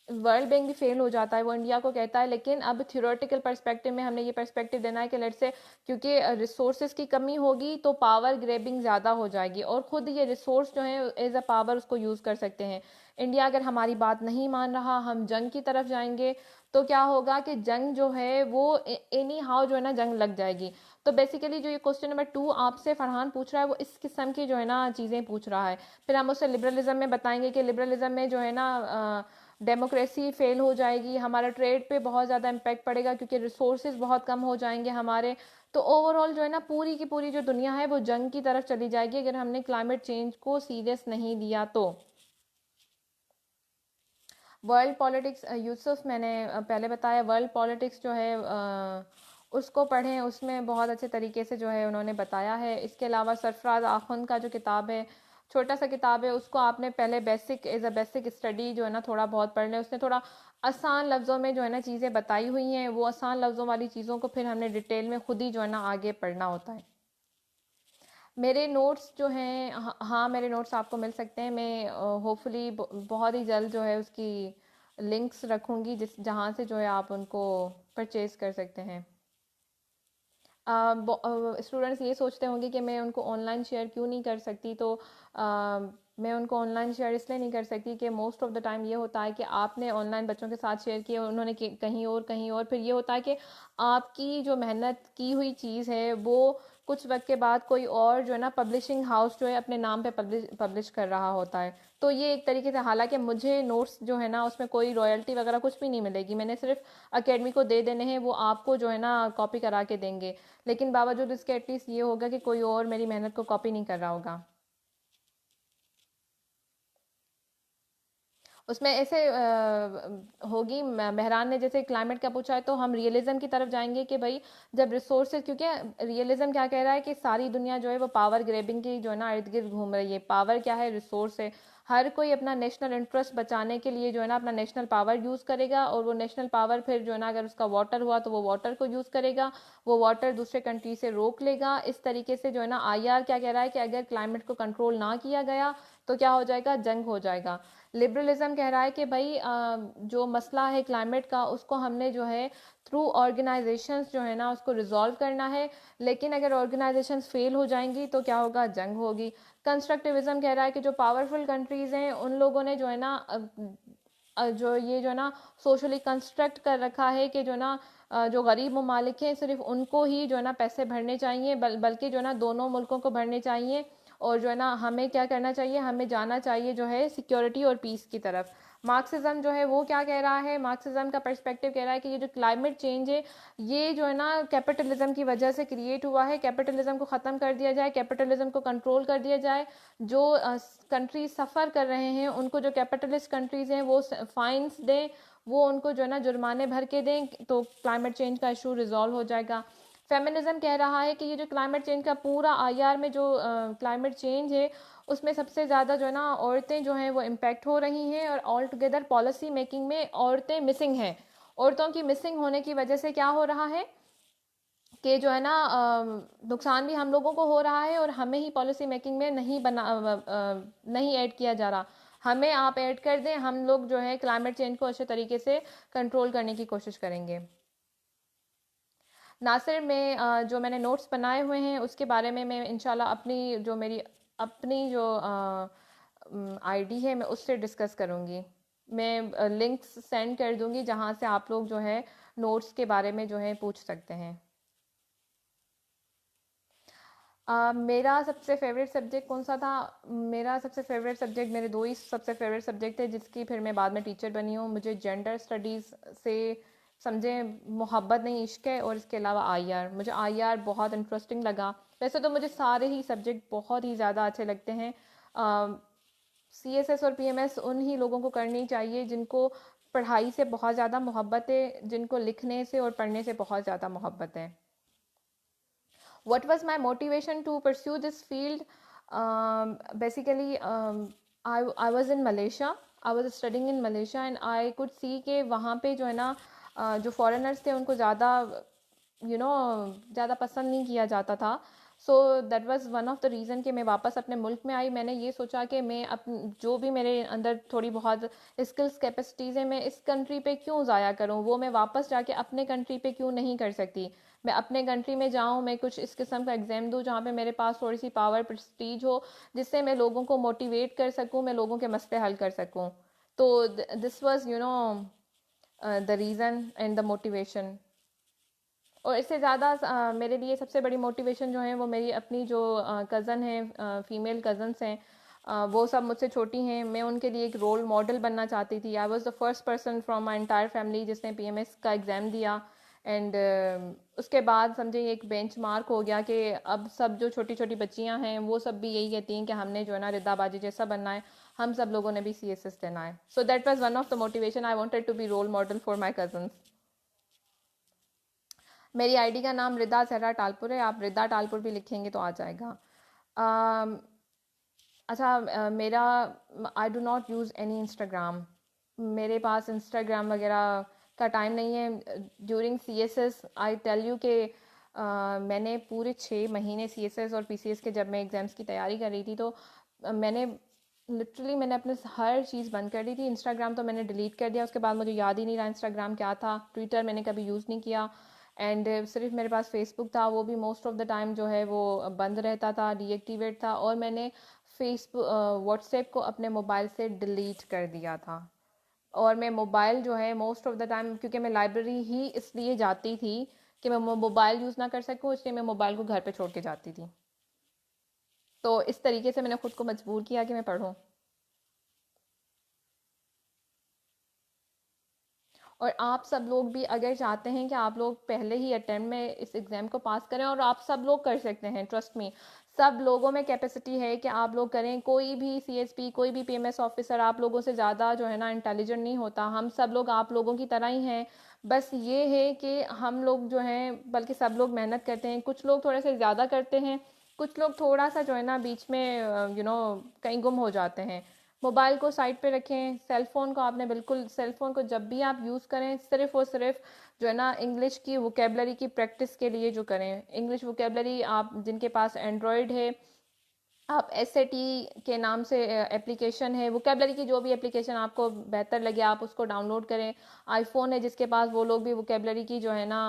वर्ल्ड बैंक भी फेल हो जाता है, वो इंडिया को कहता है, लेकिन अब थियोरेटिकल पर्सपेक्टिव में हमने ये पर्सपेक्टिव देना है कि लेट से क्योंकि रिसोर्सेज की कमी होगी तो पावर ग्रेबिंग ज़्यादा हो जाएगी, और ख़ुद ये रिसोर्स जो है एज अ पावर उसको यूज़ कर सकते हैं। इंडिया अगर हमारी बात नहीं मान रहा, हम जंग की तरफ जाएंगे, तो क्या होगा कि जंग जो है वो एनी हाउ जो है ना जंग लग जाएगी। तो बेसिकली जो ये क्वेश्चन नंबर 2 आपसे फरहान पूछ रहा है वो इस किस्म की जो है ना चीज़ें पूछ रहा है। फिर हम उससे लिबरलिज्म में बताएंगे कि लिबरलिज्म में जो है ना डेमोक्रेसी फेल हो जाएगी, हमारा ट्रेड पे बहुत ज़्यादा इम्पैक्ट पड़ेगा क्योंकि रिसोर्सेज बहुत कम हो जाएंगे हमारे। तो ओवरऑल जो है ना पूरी की पूरी जो दुनिया है वो जंग की तरफ चली जाएगी अगर हमने क्लाइमेट चेंज को सीरियस नहीं लिया तो। वर्ल्ड पॉलिटिक्स, यूसुफ मैंने पहले बताया, वर्ल्ड पॉलिटिक्स जो है उसको पढ़ें, उसमें बहुत अच्छे तरीके से जो है उन्होंने बताया है। इसके अलावा सरफराज आखुंद का जो किताब है, छोटा सा किताब है, उसको आपने पहले basic as a basic study जो है ना थोड़ा बहुत पढ़ लें। उसने थोड़ा आसान लफ्ज़ों में जो है ना चीज़ें बताई हुई हैं, वो आसान लफ्ज़ों वाली चीज़ों को फिर हमने डिटेल में खुद ही जो है ना आगे पढ़ना होता है। मेरे नोट्स जो हैं, हाँ मेरे नोट्स आपको मिल सकते हैं। मैं होपफुली बहुत ही जल्द जो है उसकी लिंक्स रखूँगी जिस जहाँ से जो है आप उनको परचेज़ कर सकते हैं। स्टूडेंट्स ये सोचते होंगे कि मैं उनको ऑनलाइन शेयर क्यों नहीं कर सकती, तो मैं उनको ऑनलाइन शेयर इसलिए नहीं कर सकती कि मोस्ट ऑफ़ द टाइम ये होता है कि आपने ऑनलाइन बच्चों के साथ शेयर किया, उन्होंने कहीं और फिर ये होता है कि आपकी जो मेहनत की हुई चीज़ है वो कुछ वक्त के बाद कोई और जो है ना पब्लिशिंग हाउस जो है अपने नाम पे पब्लिश कर रहा होता है। तो ये एक तरीके से, हालांकि मुझे नोट्स जो है ना उसमें कोई रॉयल्टी वगैरह कुछ भी नहीं मिलेगी, मैंने सिर्फ अकेडमी को दे देने हैं, वो आपको जो है ना कॉपी करा के देंगे, लेकिन बावजूद इसके एटलीस्ट ये होगा कि कोई और मेरी मेहनत को कॉपी नहीं कर रहा होगा। उसमें ऐसे होगी, मेहरान ने जैसे क्लाइमेट का पूछा है तो हम रियलिज्म की तरफ जाएंगे कि भाई जब रिसोर्सेज, क्योंकि रियलिज्म क्या कह रहा है कि सारी दुनिया जो है वो पावर ग्रेबिंग की जो है ना इर्द गिर्द घूम रही है। पावर क्या है? रिसोर्स है। हर कोई अपना नेशनल इंटरेस्ट बचाने के लिए जो है ना अपना नेशनल पावर यूज़ करेगा, और वो नेशनल पावर फिर जो है ना अगर उसका वाटर हुआ तो वो वाटर को यूज़ करेगा, वो वाटर दूसरे कंट्री से रोक लेगा। इस तरीके से जो है ना आईआर क्या कह रहा है कि अगर क्लाइमेट को कंट्रोल ना किया गया तो क्या हो जाएगा? जंग हो जाएगा। लिबरलिज्म कह रहा है कि भाई जो मसला है क्लाइमेट का उसको हमने जो है थ्रू ऑर्गेनाइजेशंस जो है ना उसको रिजॉल्व करना है, लेकिन अगर ऑर्गेनाइजेशंस फेल हो जाएंगी तो क्या होगा? जंग होगी। कंस्ट्रक्टिविज्म कह रहा है कि जो पावरफुल कंट्रीज हैं उन लोगों ने जो है ना जो ये जो है ना सोशली कंस्ट्रक्ट कर रखा है कि जो ना जो गरीब ममालिक हैं सिर्फ उनको ही जो है ना पैसे भरने चाहिए, बल्कि जो है ना दोनों मुल्कों को भरने चाहिए। और जो है ना हमें क्या करना चाहिए? हमें जाना चाहिए जो है सिक्योरिटी और पीस की तरफ। मार्क्सिज्म जो है वो क्या कह रहा है? मार्क्सिज्म का पर्सपेक्टिव कह रहा है कि ये जो क्लाइमेट चेंज है ये जो है ना कैपिटलिज्म की वजह से क्रिएट हुआ है। कैपिटलिज्म को ख़त्म कर दिया जाए, कैपिटलिज्म को कंट्रोल कर दिया जाए। जो कंट्रीज सफ़र कर रहे हैं उनको, जो कैपिटलिस्ट कंट्रीज़ हैं वो फाइन्स दें, वो उनको जो है ना जुर्माने भर के दें, तो क्लाइमेट चेंज का इशू रिजॉल्व हो जाएगा। फेमिनिज्म कह रहा है कि ये जो क्लाइमेट चेंज का पूरा आईआर में जो क्लाइमेट चेंज है उसमें सबसे ज़्यादा जो है ना औरतें जो हैं वो इम्पेक्ट हो रही हैं, और ऑल टुगेदर पॉलिसी मेकिंग में औरतें मिसिंग हैं। औरतों की मिसिंग होने की वजह से क्या हो रहा है कि जो है ना नुकसान भी हम लोगों को हो रहा है, और हमें ही पॉलिसी मेकिंग में नहीं ऐड किया जा रहा। हमें आप ऐड कर दें, हम लोग जो है क्लाइमेट चेंज को अच्छे तरीके से कंट्रोल करने की कोशिश करेंगे। नासिर में जो मैंने नोट्स बनाए हुए हैं उसके बारे में मैं इंशाल्लाह मेरी अपनी जो आईडी है मैं उससे डिस्कस करूँगी। मैं लिंक्स सेंड कर दूँगी जहाँ से आप लोग जो है नोट्स के बारे में जो है पूछ सकते हैं। मेरा सबसे फेवरेट सब्जेक्ट कौन सा था? मेरा सबसे फेवरेट सब्जेक्ट, मेरे दो ही सबसे फेवरेट सब्जेक्ट थे जिसकी फिर मैं बाद में टीचर बनी हूँ। मुझे जेंडर स्टडीज़ से समझे मोहब्बत नहीं, इश्क है, और इसके अलावा आईआर, मुझे आईआर बहुत इंटरेस्टिंग लगा। वैसे तो मुझे सारे ही सब्जेक्ट बहुत ही ज़्यादा अच्छे लगते हैं। सीएसएस और पीएमएस उन ही लोगों को करनी चाहिए जिनको पढ़ाई से बहुत ज़्यादा मोहब्बत है, जिनको लिखने से और पढ़ने से बहुत ज़्यादा मोहब्बत है। What was my motivation to pursue this field? Basically, I was in Malaysia. I was studying in Malaysia and I could see कि वहाँ पे जो है ना जो फॉरेनर्स थे उनको ज़्यादा ज़्यादा पसंद नहीं किया जाता था। सो that was one of the reason कि मैं वापस अपने मुल्क में आई। मैंने ये सोचा कि मैं जो भी मेरे अंदर थोड़ी बहुत स्किल्स कैपेसिटीज़ हैं मैं इस कंट्री पे क्यों ज़ाया करूँ, वो मैं वापस जाके अपने कंट्री पे क्यों नहीं कर सकती। मैं अपने कंट्री में जाऊँ, मैं कुछ इस किस्म का एग्ज़ाम दूँ जहाँ पे मेरे पास थोड़ी सी पावर प्रेस्टीज हो, जिससे मैं लोगों को मोटिवेट कर सकूँ, मैं लोगों के मसले हल कर सकूँ। तो this was the reason and the motivation. और इससे ज़्यादा मेरे लिए सबसे बड़ी मोटिवेशन जो है वो मेरी अपनी जो कज़न है, फीमेल कज़न्स हैं, वो सब मुझसे छोटी हैं। मैं उनके लिए एक रोल मॉडल बनना चाहती थी। I was the first person from my entire family जिसने पीएमएस का एग्ज़ाम दिया। एंड उसके बाद समझे एक बेंच मार्क हो गया कि अब सब जो छोटी छोटी बच्चियां हैं वो सब भी यही कहती हैं कि हमने जो है ना रिदाबाजी जैसा बनना है, हम सब लोगों ने भी सीएसएस देना है। So that was one of the motivation, I wanted to be role model for my cousins. मेरी आईडी का नाम रिदा जहरा टालपुर है, आप रिदा टालपुर भी लिखेंगे तो आ जाएगा। अच्छा, मेरा I do not use any Instagram. मेरे पास इंस्टाग्राम वगैरह का टाइम नहीं है। During C S S I tell you कि मैंने पूरे 6 महीने सी एस एस और पी सी एस के जब मैं एग्ज़ाम्स की तैयारी कर रही थी तो मैंने अपने हर चीज़ बंद कर दी थी। इंस्टाग्राम तो मैंने डिलीट कर दिया, उसके बाद मुझे याद ही नहीं रहा इंस्टाग्राम क्या था। ट्विटर मैंने कभी यूज़ नहीं किया। एंड सिर्फ मेरे पास फेसबुक था, वो भी मोस्ट ऑफ द टाइम जो है वो बंद रहता था, डीएक्टिवेट था, और मैंने फेसबुक व्हाट्सएप को अपने मोबाइल से डिलीट कर दिया था। और मैं मोबाइल जो है मोस्ट ऑफ द टाइम, क्योंकि मैं लाइब्रेरी ही इसलिए जाती थी कि मैं मोबाइल यूज़ ना कर सकूँ, इसलिए मैं मोबाइल को घर पे छोड़ के जाती थी। तो इस तरीके से मैंने खुद को मजबूर किया कि मैं पढूं। और आप सब लोग भी अगर चाहते हैं कि आप लोग पहले ही अटेम्प्ट में इस एग्ज़ाम को पास करें, और आप सब लोग कर सकते हैं, ट्रस्ट मी, सब लोगों में कैपेसिटी है कि आप लोग करें। कोई भी सीएसपी, कोई भी पीएमएस ऑफिसर आप लोगों से ज़्यादा जो है ना इंटेलिजेंट नहीं होता। हम सब लोग आप लोगों की तरह ही हैं। बस ये है कि हम लोग जो हैं, बल्कि सब लोग मेहनत करते हैं, कुछ लोग थोड़े से ज़्यादा करते हैं, कुछ लोग थोड़ा सा जो है ना बीच में कहीं गुम हो जाते हैं। मोबाइल को साइड पे रखें। सेल फ़ोन को आपने बिल्कुल, सेल फ़ोन को जब भी आप यूज़ करें, सिर्फ़ और सिर्फ जो है ना इंग्लिश की वोकेबलरी की प्रैक्टिस के लिए जो करें। इंग्लिश वोकेबलरी, आप जिनके पास एंड्रॉयड है, आप एसएटी के नाम से एप्लीकेशन है, वोकेबलरी की जो भी एप्लीकेशन आपको बेहतर लगे आप उसको डाउनलोड करें। आईफोन है जिसके पास, वो लोग भी वोकेबलरी की जो है ना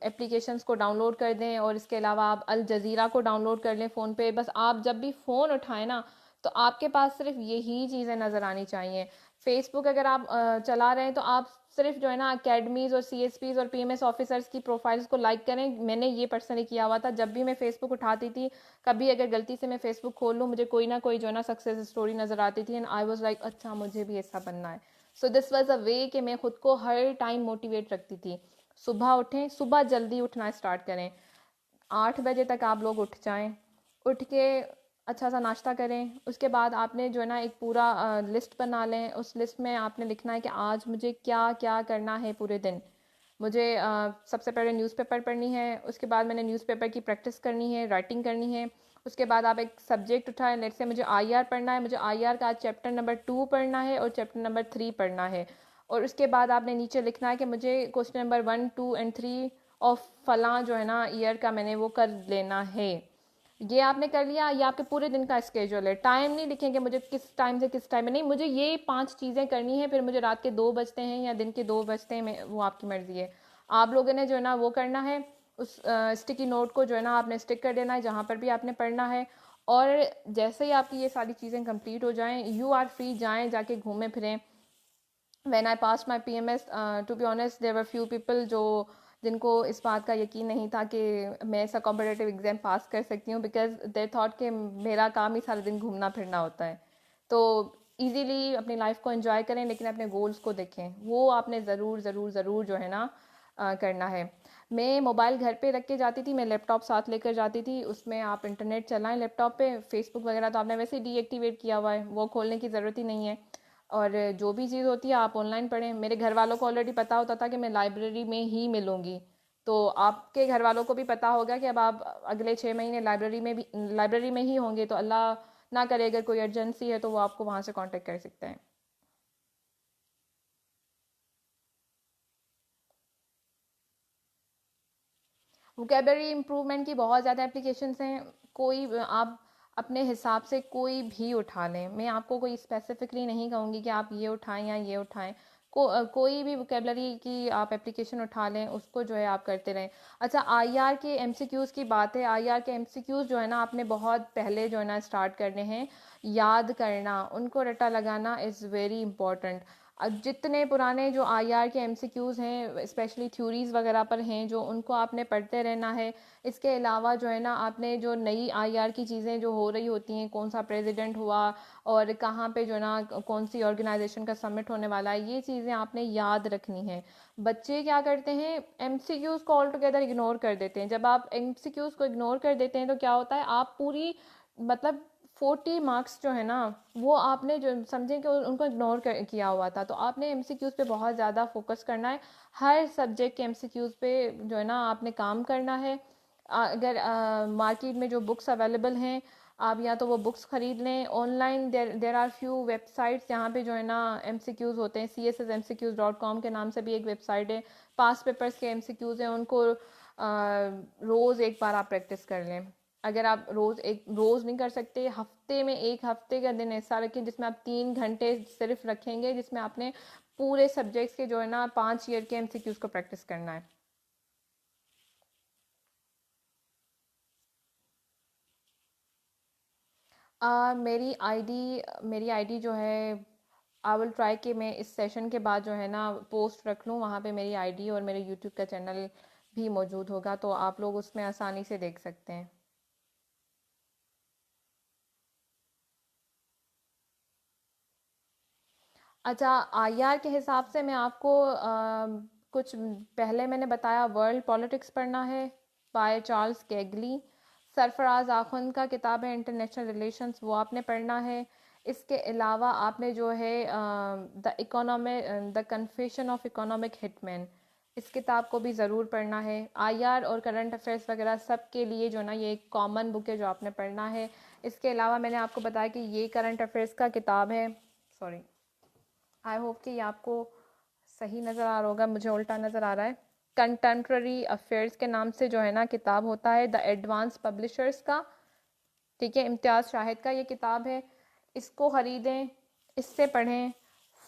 एप्लीकेशंस को डाउनलोड कर दें। और इसके अलावा आप अल जज़ीरा को डाउनलोड कर लें फ़ोन पे। बस आप जब भी फ़ोन उठाएं ना, तो आपके पास सिर्फ यही चीज़ें नज़र आनी चाहिए। फेसबुक अगर आप चला रहे हैं, तो आप सिर्फ जो है ना अकेडमीज़ और सीएसपीज़ और पीएमएस ऑफिसर्स की प्रोफाइल्स को लाइक करें। मैंने ये पर्सनली किया हुआ था। जब भी मैं फेसबुक उठाती थी, कभी अगर गलती से मैं फेसबुक खोल लूँ, मुझे कोई ना कोई जो है ना सक्सेस स्टोरी नज़र आती थी, एंड आई वाज लाइक अच्छा मुझे भी ऐसा बनना है। सो दिस वाज अ वे कि मैं खुद को हर टाइम मोटिवेट रखती थी। सुबह उठें, सुबह जल्दी उठना स्टार्ट करें। 8 बजे तक आप लोग उठ जाएं। उठ के अच्छा सा नाश्ता करें। उसके बाद आपने जो है ना एक पूरा लिस्ट बना लें। उस लिस्ट में आपने लिखना है कि आज मुझे क्या क्या करना है पूरे दिन। मुझे सबसे पहले न्यूज़पेपर पढ़नी है, उसके बाद मैंने न्यूज़पेपर की प्रैक्टिस करनी है, राइटिंग करनी है। उसके बाद आप एक सब्जेक्ट उठाएं, लेट्स से मुझे आईआर पढ़ना है, मुझे आईआर का चैप्टर नंबर 2 पढ़ना है और चैप्टर नंबर 3 पढ़ना है। और उसके बाद आपने नीचे लिखना है कि मुझे क्वेश्चन नंबर 1, 2 एंड 3 ऑफ फलां जो है ना ईयर का मैंने वो कर लेना है। ये आपने कर लिया, ये आपके पूरे दिन का स्केड्यूल है। टाइम नहीं लिखेंगे मुझे किस टाइम से किस टाइम में, नहीं, मुझे ये 5 चीज़ें करनी है, फिर मुझे रात के 2 बजते हैं या दिन के 2 बजते हैं, वो आपकी मर्ज़ी है। आप लोगों ने जो है ना वो करना है। उस स्टिकी नोट को जो है ना आपने स्टिक कर देना है जहाँ पर भी आपने पढ़ना है। और जैसे ही आपकी ये सारी चीज़ें कंप्लीट हो जाएं, यू आर फ्री, जाएं जाके घूमें फिरें। When I pass my PMS, to be honest there were few people जो जिनको इस बात का यकीन नहीं था कि मैं ऐसा कॉम्पिटेटिव एग्ज़ाम पास कर सकती हूँ, बिकॉज दे थॉट कि मेरा काम ही सारा दिन घूमना फिरना होता है। तो इजीली अपनी लाइफ को एंजॉय करें, लेकिन अपने गोल्स को देखें, वो आपने ज़रूर ज़रूर ज़रूर जो है ना करना है। मैं मोबाइल घर पे रख के जाती थी, मैं लैपटॉप साथ लेकर जाती थी। उसमें आप इंटरनेट चलाएं लैपटॉप पे, फेसबुक वगैरह तो आपने वैसे ही डीएक्टिवेट किया हुआ है, वो खोलने की ज़रूरत ही नहीं है। और जो भी चीज़ होती है आप ऑनलाइन पढ़ें। मेरे घर वालों को ऑलरेडी पता होता था कि मैं लाइब्रेरी में ही मिलूंगी। तो आपके घर वालों को भी पता होगा कि अब आप अगले 6 महीने लाइब्रेरी में ही होंगे। तो अल्लाह ना करे अगर कोई अर्जेंसी है तो वो आपको वहाँ से कांटेक्ट कर सकते हैं। वोकेबलरी इम्प्रूवमेंट की बहुत ज़्यादा एप्लीकेशंस हैं। कोई आप अपने हिसाब से कोई भी उठा लें। मैं आपको कोई स्पेसिफिकली नहीं कहूँगी कि आप ये उठाएं या ये उठाएं। कोई भी वोकेबलरी की आप एप्लीकेशन उठा लें, उसको जो है आप करते रहें। अच्छा, आईआर के एमसीक्यूज़ की बात है। आईआर के एमसीक्यूज़ जो है ना आपने बहुत पहले जो है ना स्टार्ट करने हैं। याद करना, उनको रट्टा लगाना इज़ वेरी इंपॉर्टेंट। अब जितने पुराने जो आईआर के एमसीक्यूज़ हैं, स्पेशली थ्योरीज़ वगैरह पर हैं, जो उनको आपने पढ़ते रहना है। इसके अलावा जो है ना आपने जो नई आईआर की चीज़ें जो हो रही होती हैं, कौन सा प्रेसिडेंट हुआ और कहाँ पे जो है ना कौन सी ऑर्गेनाइजेशन का समिट होने वाला है, ये चीज़ें आपने याद रखनी है। बच्चे क्या करते हैं, एमसीक्यूज़ को ऑल टुगेदर इग्नोर कर देते हैं। जब आप एमसीक्यूज़ को इग्नोर कर देते हैं तो क्या होता है, आप पूरी मतलब 40 मार्क्स जो है ना वो आपने जो समझें कि उनको इग्नोर किया हुआ था। तो आपने एमसीक्यूज़ पे बहुत ज़्यादा फोकस करना है। हर सब्जेक्ट के एमसीक्यूज़ पे जो है ना आपने काम करना है। अगर मार्केट में जो बुक्स अवेलेबल हैं, आप या तो वो बुक्स ख़रीद लें online. There are few websites जहाँ पे जो है ना एमसीक्यूज़ होते हैं। CSSMCQs.com के नाम से भी एक वेबसाइट है। पास पेपर्स के एमसीक्यूज़ हैं, उनको रोज़ एक बार आप प्रैक्टिस कर लें। अगर आप रोज़ नहीं कर सकते, हफ्ते में एक हफ्ते का दिन ऐसा रखें जिसमें आप 3 घंटे सिर्फ रखेंगे, जिसमें आपने पूरे सब्जेक्ट्स के जो है ना 5 ईयर के एमसीक्यूज़ को प्रैक्टिस करना है। मेरी आईडी जो है, आई विल ट्राई कि मैं इस सेशन के बाद जो है ना पोस्ट रख लूँ, वहाँ पे मेरी आईडी और मेरे यूट्यूब का चैनल भी मौजूद होगा, तो आप लोग उसमें आसानी से देख सकते हैं। अच्छा, आईआर के हिसाब से मैं आपको कुछ पहले मैंने बताया, वर्ल्ड पॉलिटिक्स पढ़ना है बाय चार्ल्स कैगली। सरफराज आखुंद का किताब है इंटरनेशनल रिलेशंस, वो आपने पढ़ना है। इसके अलावा आपने जो है the economy the confession of economic hitman, इस किताब को भी ज़रूर पढ़ना है। आईआर और करंट अफेयर्स वगैरह सब के लिए जो ना ये एक कॉमन बुक है जो आपने पढ़ना है। इसके अलावा मैंने आपको बताया कि ये करंट अफेयर्स का किताब है। सॉरी, आई होप कि ये आपको सही नज़र आ रहा होगा, मुझे उल्टा नज़र आ रहा है। कंटेम्प्ररी अफेयर्स के नाम से जो है ना किताब होता है, द एडवांस पब्लिशर्स का, ठीक है, इम्तियाज़ शाहिद का ये किताब है। इसको ख़रीदें, इससे पढ़ें।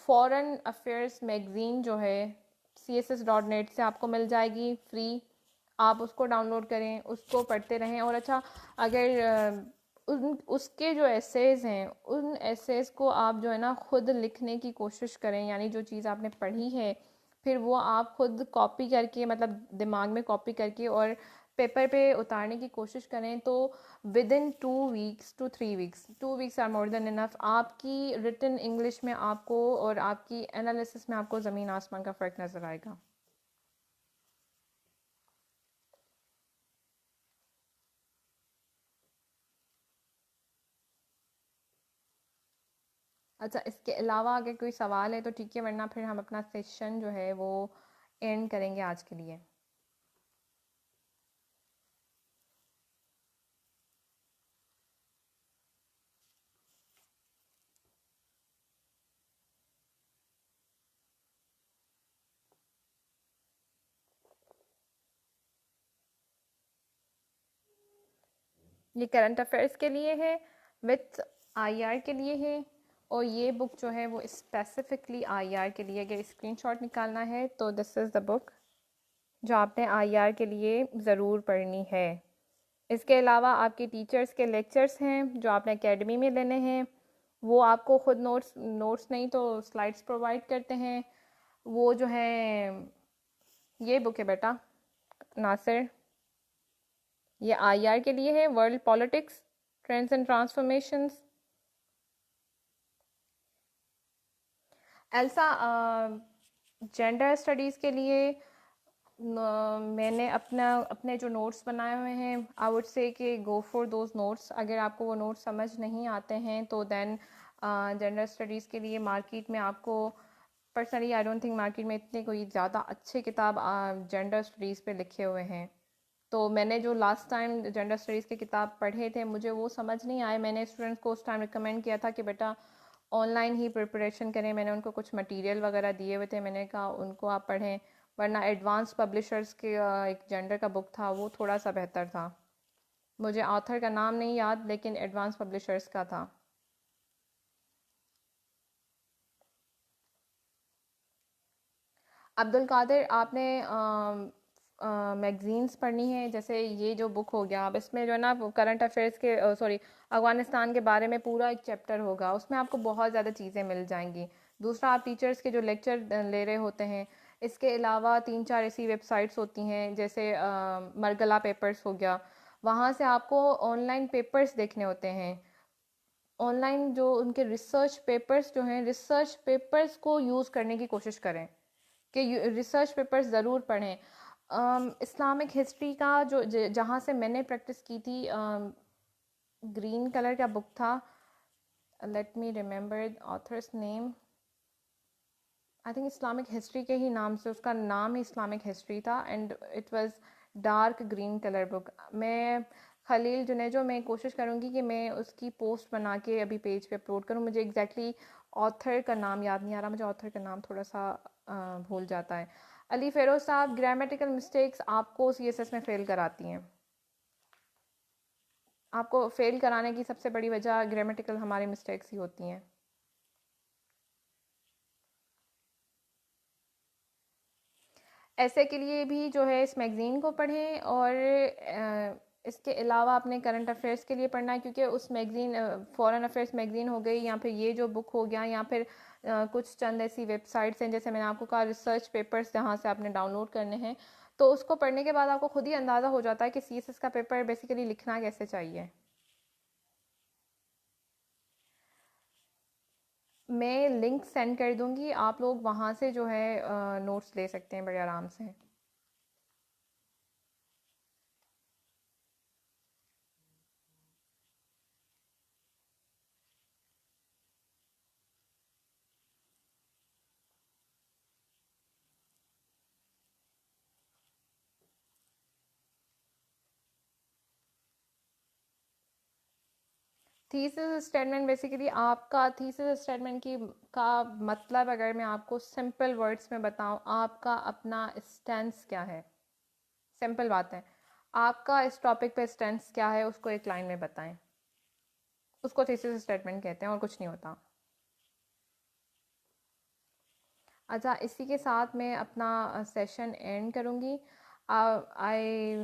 फॉरेन अफेयर्स मैगज़ीन जो है css.net से आपको मिल जाएगी फ्री, आप उसको डाउनलोड करें, उसको पढ़ते रहें। और अच्छा, अगर उसके जो एसेज हैं उन एसेज को आप जो है ना खुद लिखने की कोशिश करें, यानी जो चीज़ आपने पढ़ी है फिर वो आप खुद कॉपी करके, मतलब दिमाग में कॉपी करके और पेपर पे उतारने की कोशिश करें, तो within 2 weeks to 3 weeks, 2 weeks are more than enough, आपकी रिटन इंग्लिश में आपको और आपकी एनालिसिस में आपको ज़मीन आसमान का फ़र्क नज़र आएगा। अच्छा, इसके अलावा अगर कोई सवाल है तो ठीक है, वरना फिर हम अपना सेशन जो है वो एंड करेंगे आज के लिए। ये करंट अफेयर्स के लिए है, विथ आईआर के लिए है, और ये बुक जो है वो स्पेसिफिकली आईआर के लिए, अगर स्क्रीनशॉट निकालना है तो दिस इज़ द बुक जो आपने आईआर के लिए ज़रूर पढ़नी है। इसके अलावा आपके टीचर्स के लेक्चर्स हैं जो आपने एकेडमी में लेने हैं, वो आपको खुद नोट्स नोट्स नहीं तो स्लाइड्स प्रोवाइड करते हैं। वो जो है, ये बुक है बेटा नासिर, ये आईआर के लिए है, world politics trends and transformations. Elsa, gender studies के लिए मैंने अपने जो नोट्स बनाए हुए हैं, आई वुड से कि गो फॉर दोज नोट्स। अगर आपको वो नोट्स समझ नहीं आते हैं तो देन जेंडर स्टडीज़ के लिए मार्केट में आपको, personally I don't think market में इतने कोई ज़्यादा अच्छे किताब जेंडर स्टडीज़ पे लिखे हुए हैं। तो मैंने जो लास्ट टाइम जेंडर स्टडीज़ की किताब पढ़े थे, मुझे वो समझ नहीं आए। मैंने स्टूडेंट्स को उस टाइम रिकमेंड किया था कि बेटा ऑनलाइन ही प्रिपरेशन करें, मैंने उनको कुछ मटेरियल वगैरह दिए हुए थे, मैंने कहा उनको आप पढ़ें, वरना एडवांस पब्लिशर्स के एक जेंडर का बुक था, वो थोड़ा सा बेहतर था। मुझे ऑथर का नाम नहीं याद, लेकिन एडवांस पब्लिशर्स का था। अब्दुल कादिर, आपने मैगज़ीन्स पढ़नी है, जैसे ये जो बुक हो गया, अब इसमें जो है ना करंट अफेयर्स के, सॉरी, अफ़गानिस्तान के बारे में पूरा एक चैप्टर होगा, उसमें आपको बहुत ज़्यादा चीज़ें मिल जाएंगी। दूसरा, आप टीचर्स के जो लेक्चर ले रहे होते हैं, इसके अलावा 3-4 ऐसी वेबसाइट्स होती हैं, जैसे मरगला पेपर्स हो गया, वहाँ से आपको ऑनलाइन पेपर्स देखने होते हैं। ऑनलाइन जो उनके रिसर्च पेपर्स जो हैं, रिसर्च पेपर्स को यूज़ करने की कोशिश करें, कि रिसर्च पेपर्स ज़रूर पढ़ें। इस्लामिक हिस्ट्री का जो जहाँ से मैंने प्रैक्टिस की थी, ग्रीन कलर का बुक था, let me remember author's name, I think Islamic history के ही नाम से, उसका नाम ही इस्लामिक हिस्ट्री था, and it was dark green colour book. मैं खलील जुनेजो, मैं कोशिश करूँगी कि मैं उसकी पोस्ट बना के अभी पेज पे अपलोड करूँ। मुझे एग्जैक्टली ऑथर का नाम याद नहीं आ रहा, मुझे ऑथर का नाम थोड़ा सा भूल जाता है। अली फ़ेरोज़ साहब, ग्रामेटिकल मिस्टेक्स आपको सीएसएस में फ़ेल कराती हैं। आपको फ़ेल कराने की सबसे बड़ी वजह ग्रामेटिकल हमारी मिस्टेक्स ही होती हैं। ऐसे के लिए भी जो है इस मैगज़ीन को पढ़ें, और इसके अलावा अपने करंट अफेयर्स के लिए पढ़ना है, क्योंकि उस मैगज़ीन फॉरेन अफेयर्स मैगज़ीन हो गई या फिर ये जो बुक हो गया, या फिर कुछ चंद ऐसी वेबसाइट्स हैं जैसे मैंने आपको कहा रिसर्च पेपर्स जहाँ से आपने डाउनलोड करने हैं, तो उसको पढ़ने के बाद आपको खुद ही अंदाज़ा हो जाता है कि सीएसएस का पेपर बेसिकली लिखना कैसे चाहिए। मैं लिंक सेंड कर दूंगी, आप लोग वहाँ से जो है नोट्स ले सकते हैं बड़े आराम से। थीसिस स्टेटमेंट बेसिकली आपका थीसिस स्टेटमेंट की का मतलब अगर मैं आपको सिंपल वर्ड्स में बताऊं, आपका अपना स्टैंस क्या है। सिंपल बात है, आपका इस टॉपिक पे स्टैंस क्या है उसको एक लाइन में बताएं, उसको थीसिस स्टेटमेंट कहते हैं और कुछ नहीं होता। अच्छा, इसी के साथ मैं अपना सेशन एंड करूँगी। आई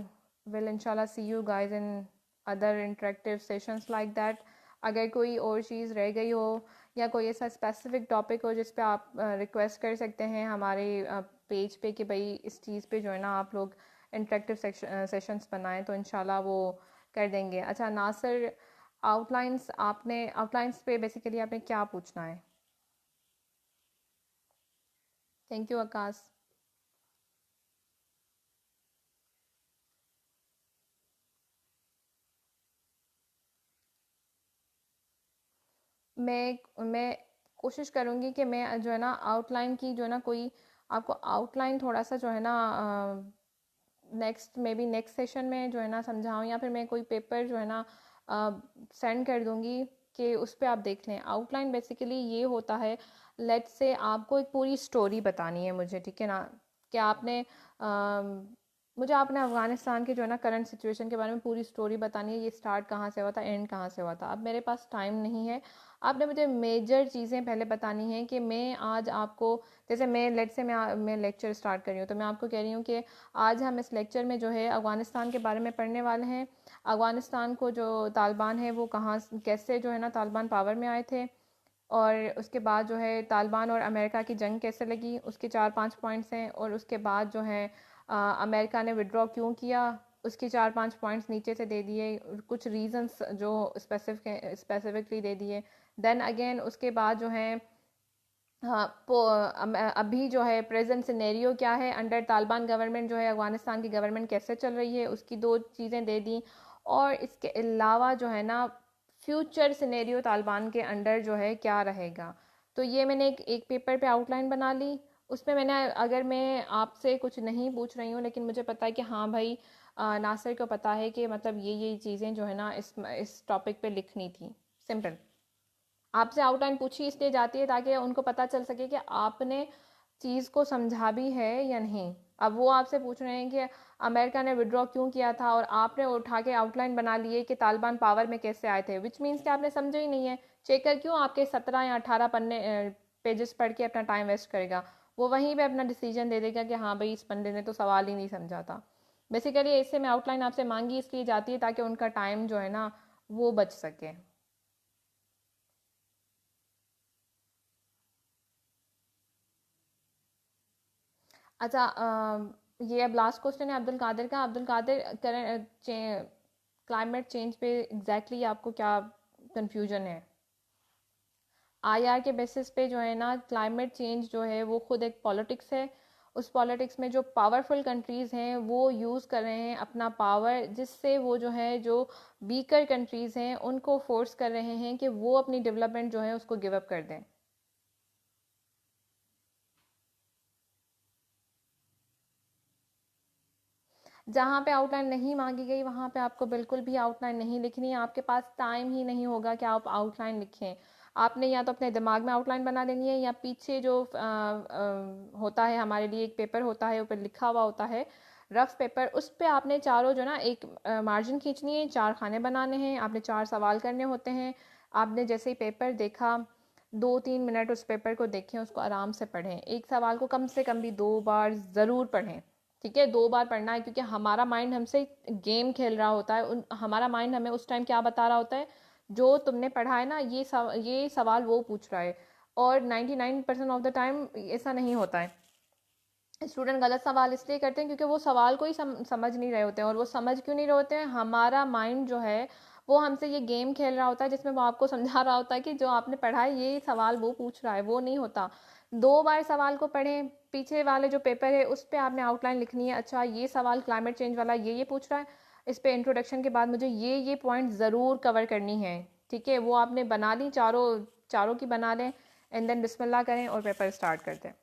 विल इंशाल्लाह see you guys in other interactive sessions like that. अगर कोई और चीज़ रह गई हो या कोई ऐसा स्पेसिफिक टॉपिक हो जिस पे आप रिक्वेस्ट कर सकते हैं हमारे पेज पे कि भाई इस चीज़ पे जो है ना आप लोग इंटरेक्टिव सेशंस बनाएं, तो इंशाल्लाह वो कर देंगे। अच्छा नासिर, आउटलाइंस पे बेसिकली आपने क्या पूछना है? थैंक यू आकाश। मैं कोशिश करूँगी कि मैं जो है ना आउटलाइन की जो है ना कोई आपको आउटलाइन थोड़ा सा जो है ना नेक्स्ट सेशन में जो है ना समझाऊँ, या फिर मैं कोई पेपर जो है ना सेंड कर दूँगी कि उस पर आप देख लें। आउटलाइन बेसिकली ये होता है, लेट्स से आपको एक पूरी स्टोरी बतानी है मुझे, ठीक है ना, कि आपने मुझे आपने अफ़गानिस्तान के जो है ना करंट सिचुएशन के बारे में पूरी स्टोरी बतानी है, ये स्टार्ट कहाँ से हुआ था, एंड कहाँ से हुआ था। अब मेरे पास टाइम नहीं है, आपने मुझे मेजर चीज़ें पहले बतानी है कि मैं आज आपको, जैसे मैं लेट से मैं लेक्चर स्टार्ट कर रही हूँ, तो मैं आपको कह रही हूँ कि आज हम इस लेक्चर में जो है अफ़गानिस्तान के बारे में पढ़ने वाले हैं। अफ़गानिस्तान को जो तालिबान है वो कहाँ कैसे जो है ना तालिबान पावर में आए थे, और उसके बाद जो है तालिबान और अमेरिका की जंग कैसे लगी, उसके 4-5 पॉइंट्स हैं। और उसके बाद जो है अमेरिका ने विड्रॉ क्यों किया, उसके 4-5 पॉइंट्स नीचे से दे दिए, कुछ रीजंस जो स्पेसिफिकली दे दिए। देन अगेन उसके बाद जो है हाँ अभी जो है प्रेजेंट सिनेरियो क्या है, अंडर तालिबान गवर्नमेंट जो है अफ़गानिस्तान की गवर्नमेंट कैसे चल रही है, उसकी 2 चीज़ें दे दी। और इसके अलावा जो है ना फ्यूचर सिनेरियो तालिबान के अंडर जो है क्या रहेगा। तो ये मैंने एक पेपर पे आउटलाइन बना ली। उसमें मैंने, अगर मैं आपसे कुछ नहीं पूछ रही हूँ लेकिन मुझे पता है कि हाँ भाई नासिर को पता है कि मतलब ये चीज़ें जो है ना इस टॉपिक पे लिखनी थी, सिंपल। आपसे आउटलाइन पूछी इसलिए जाती है ताकि उनको पता चल सके कि आपने चीज़ को समझा भी है या नहीं। अब वो आपसे पूछ रहे हैं कि अमेरिका ने विड्रॉ क्यों किया था, और आपने उठा के आउटलाइन बना लिए कि तालिबान पावर में कैसे आए थे, विच मीन्स कि आपने समझा ही नहीं है। चेकर क्यों आपके 17 या 18 पन्ने पेजेस पढ़ के अपना टाइम वेस्ट करेगा, वो वहीं पे अपना डिसीजन दे देगा कि हाँ भाई इस बंदे ने तो सवाल ही नहीं समझा था। बेसिकली इससे मैं आउटलाइन आपसे मांगी इसलिए जाती है ताकि उनका टाइम जो है ना वो बच सके। अच्छा ये अब लास्ट क्वेश्चन है अब्दुल कादिर का। अब्दुल कादिर, क्लाइमेट चेंज पे एग्जैक्टली आपको क्या कंफ्यूजन है? आईआर के बेसिस पे जो है ना क्लाइमेट चेंज जो है वो खुद एक पॉलिटिक्स है। उस पॉलिटिक्स में जो पावरफुल कंट्रीज़ हैं वो यूज़ कर रहे हैं अपना पावर, जिससे वो जो है जो वीकर कंट्रीज़ हैं उनको फोर्स कर रहे हैं कि वो अपनी डेवलपमेंट जो है उसको गिव अप कर दें। जहाँ पे आउटलाइन नहीं मांगी गई वहाँ पे आपको बिल्कुल भी आउटलाइन नहीं लिखनी है, आपके पास टाइम ही नहीं होगा कि आप आउटलाइन लिखें। आपने या तो अपने दिमाग में आउटलाइन बना लेनी है, या पीछे जो होता है हमारे लिए एक पेपर होता है ऊपर लिखा हुआ होता है रफ पेपर, उस पे आपने चारों जो ना एक मार्जिन खींचनी है, 4 खाने बनाने हैं, आपने 4 सवाल करने होते हैं। आपने जैसे ही पेपर देखा 2-3 मिनट उस पेपर को देखें, उसको आराम से पढ़ें, एक सवाल को कम से कम भी 2 बार ज़रूर पढ़ें, ठीक है, 2 बार पढ़ना है, क्योंकि हमारा माइंड हमसे गेम खेल रहा होता है, हमारा माइंड हमें उस टाइम क्या बता रहा होता है, जो तुमने पढ़ा है ना ये सवाल वो पूछ रहा है। और 99% ऑफ द टाइम ऐसा नहीं होता है। स्टूडेंट गलत सवाल इसलिए करते हैं क्योंकि वो सवाल को ही समझ नहीं रहे होते हैं। और वो समझ क्यों नहीं रहे होते हैं, हमारा माइंड जो है वो हमसे ये गेम खेल रहा होता है, जिसमें वो आपको समझा रहा होता है कि जो आपने पढ़ा है ये सवाल वो पूछ रहा है, वो नहीं होता। 2 बार सवाल को पढ़ें, पीछे वाले जो पेपर है उस पर आपने आउटलाइन लिखनी है, अच्छा ये सवाल क्लाइमेट चेंज वाला ये पूछ रहा है, इस पे इंट्रोडक्शन के बाद मुझे ये पॉइंट ज़रूर कवर करनी है। ठीक है, वो आपने बना ली, चारों चारों की बना लें, एंड देन बिस्मिल्लाह करें और पेपर स्टार्ट करते हैं।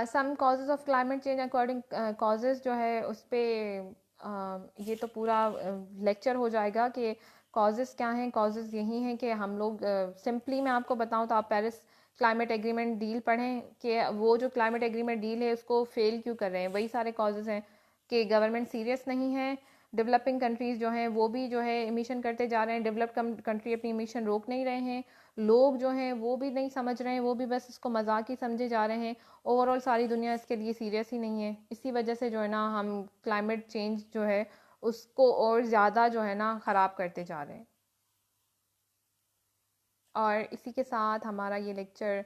Some causes of climate change according, causes जो है उस पर ये तो पूरा लेक्चर हो जाएगा कि कॉजेज़ क्या हैं। कॉजेज़ यही हैं कि हम लोग, सिंपली मैं आपको बताऊं तो आप पेरिस क्लाइमेट एग्रीमेंट डील पढ़ें कि वो जो क्लाइमेट एग्रीमेंट डील है उसको फेल क्यों कर रहे हैं। वही सारे कॉजेज़ हैं कि गवर्नमेंट सीरियस नहीं है, डेवलपिंग कंट्रीज़ जो हैं वो भी जो है इमिशन करते जा रहे हैं, डेवलप्ड कंट्री अपनी इमिशन रोक नहीं रहे हैं, लोग जो हैं वो भी नहीं समझ रहे हैं, वो भी बस इसको मजाक ही समझे जा रहे हैं। ओवरऑल सारी दुनिया इसके लिए सीरियस ही नहीं है। इसी वजह से जो है ना हम क्लाइमेट चेंज जो है उसको और ज़्यादा जो है ना ख़राब करते जा रहे हैं। और इसी के साथ हमारा ये लेक्चर,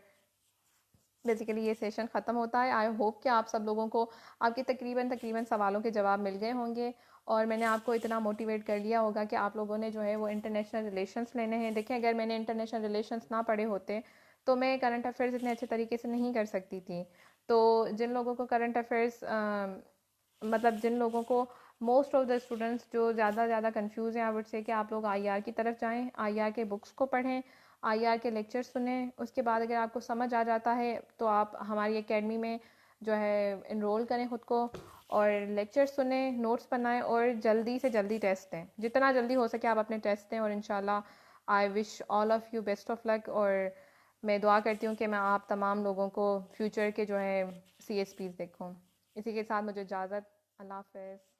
बेसिकली ये सेशन ख़त्म होता है। आई होप कि आप सब लोगों को आपके तकरीबन तकरीबन सवालों के जवाब मिल गए होंगे, और मैंने आपको इतना मोटिवेट कर लिया होगा कि आप लोगों ने जो है वो इंटरनेशनल रिलेशंस लेने हैं। देखिए, अगर मैंने इंटरनेशनल रिलेशंस ना पढ़े होते तो मैं करंट अफेयर्स इतने अच्छे तरीके से नहीं कर सकती थी। तो जिन लोगों को करंट अफेयर्स, मतलब जिन लोगों को, मोस्ट ऑफ द स्टूडेंट्स जो ज़्यादा कंफ्यूज हैं, आई वुड से कि आप लोग आईआर की तरफ जाएं, आईआर के बुक्स को पढ़ें, आईआर के लेक्चर सुने। उसके बाद अगर आपको समझ आ जाता है तो आप हमारी एकेडमी में जो है इनरोल करें खुद को, और लेक्चर सुने, नोट्स बनाएं, और जल्दी से जल्दी टेस्ट दें, जितना जल्दी हो सके आप अपने टेस्ट दें। और इंशाल्लाह I wish all of you best of luck. और मैं दुआ करती हूँ कि मैं आप तमाम लोगों को फ्यूचर के जो है CSPs देखूँ। इसी के साथ मुझे इजाज़त, अल्लाह हाफ़िज़।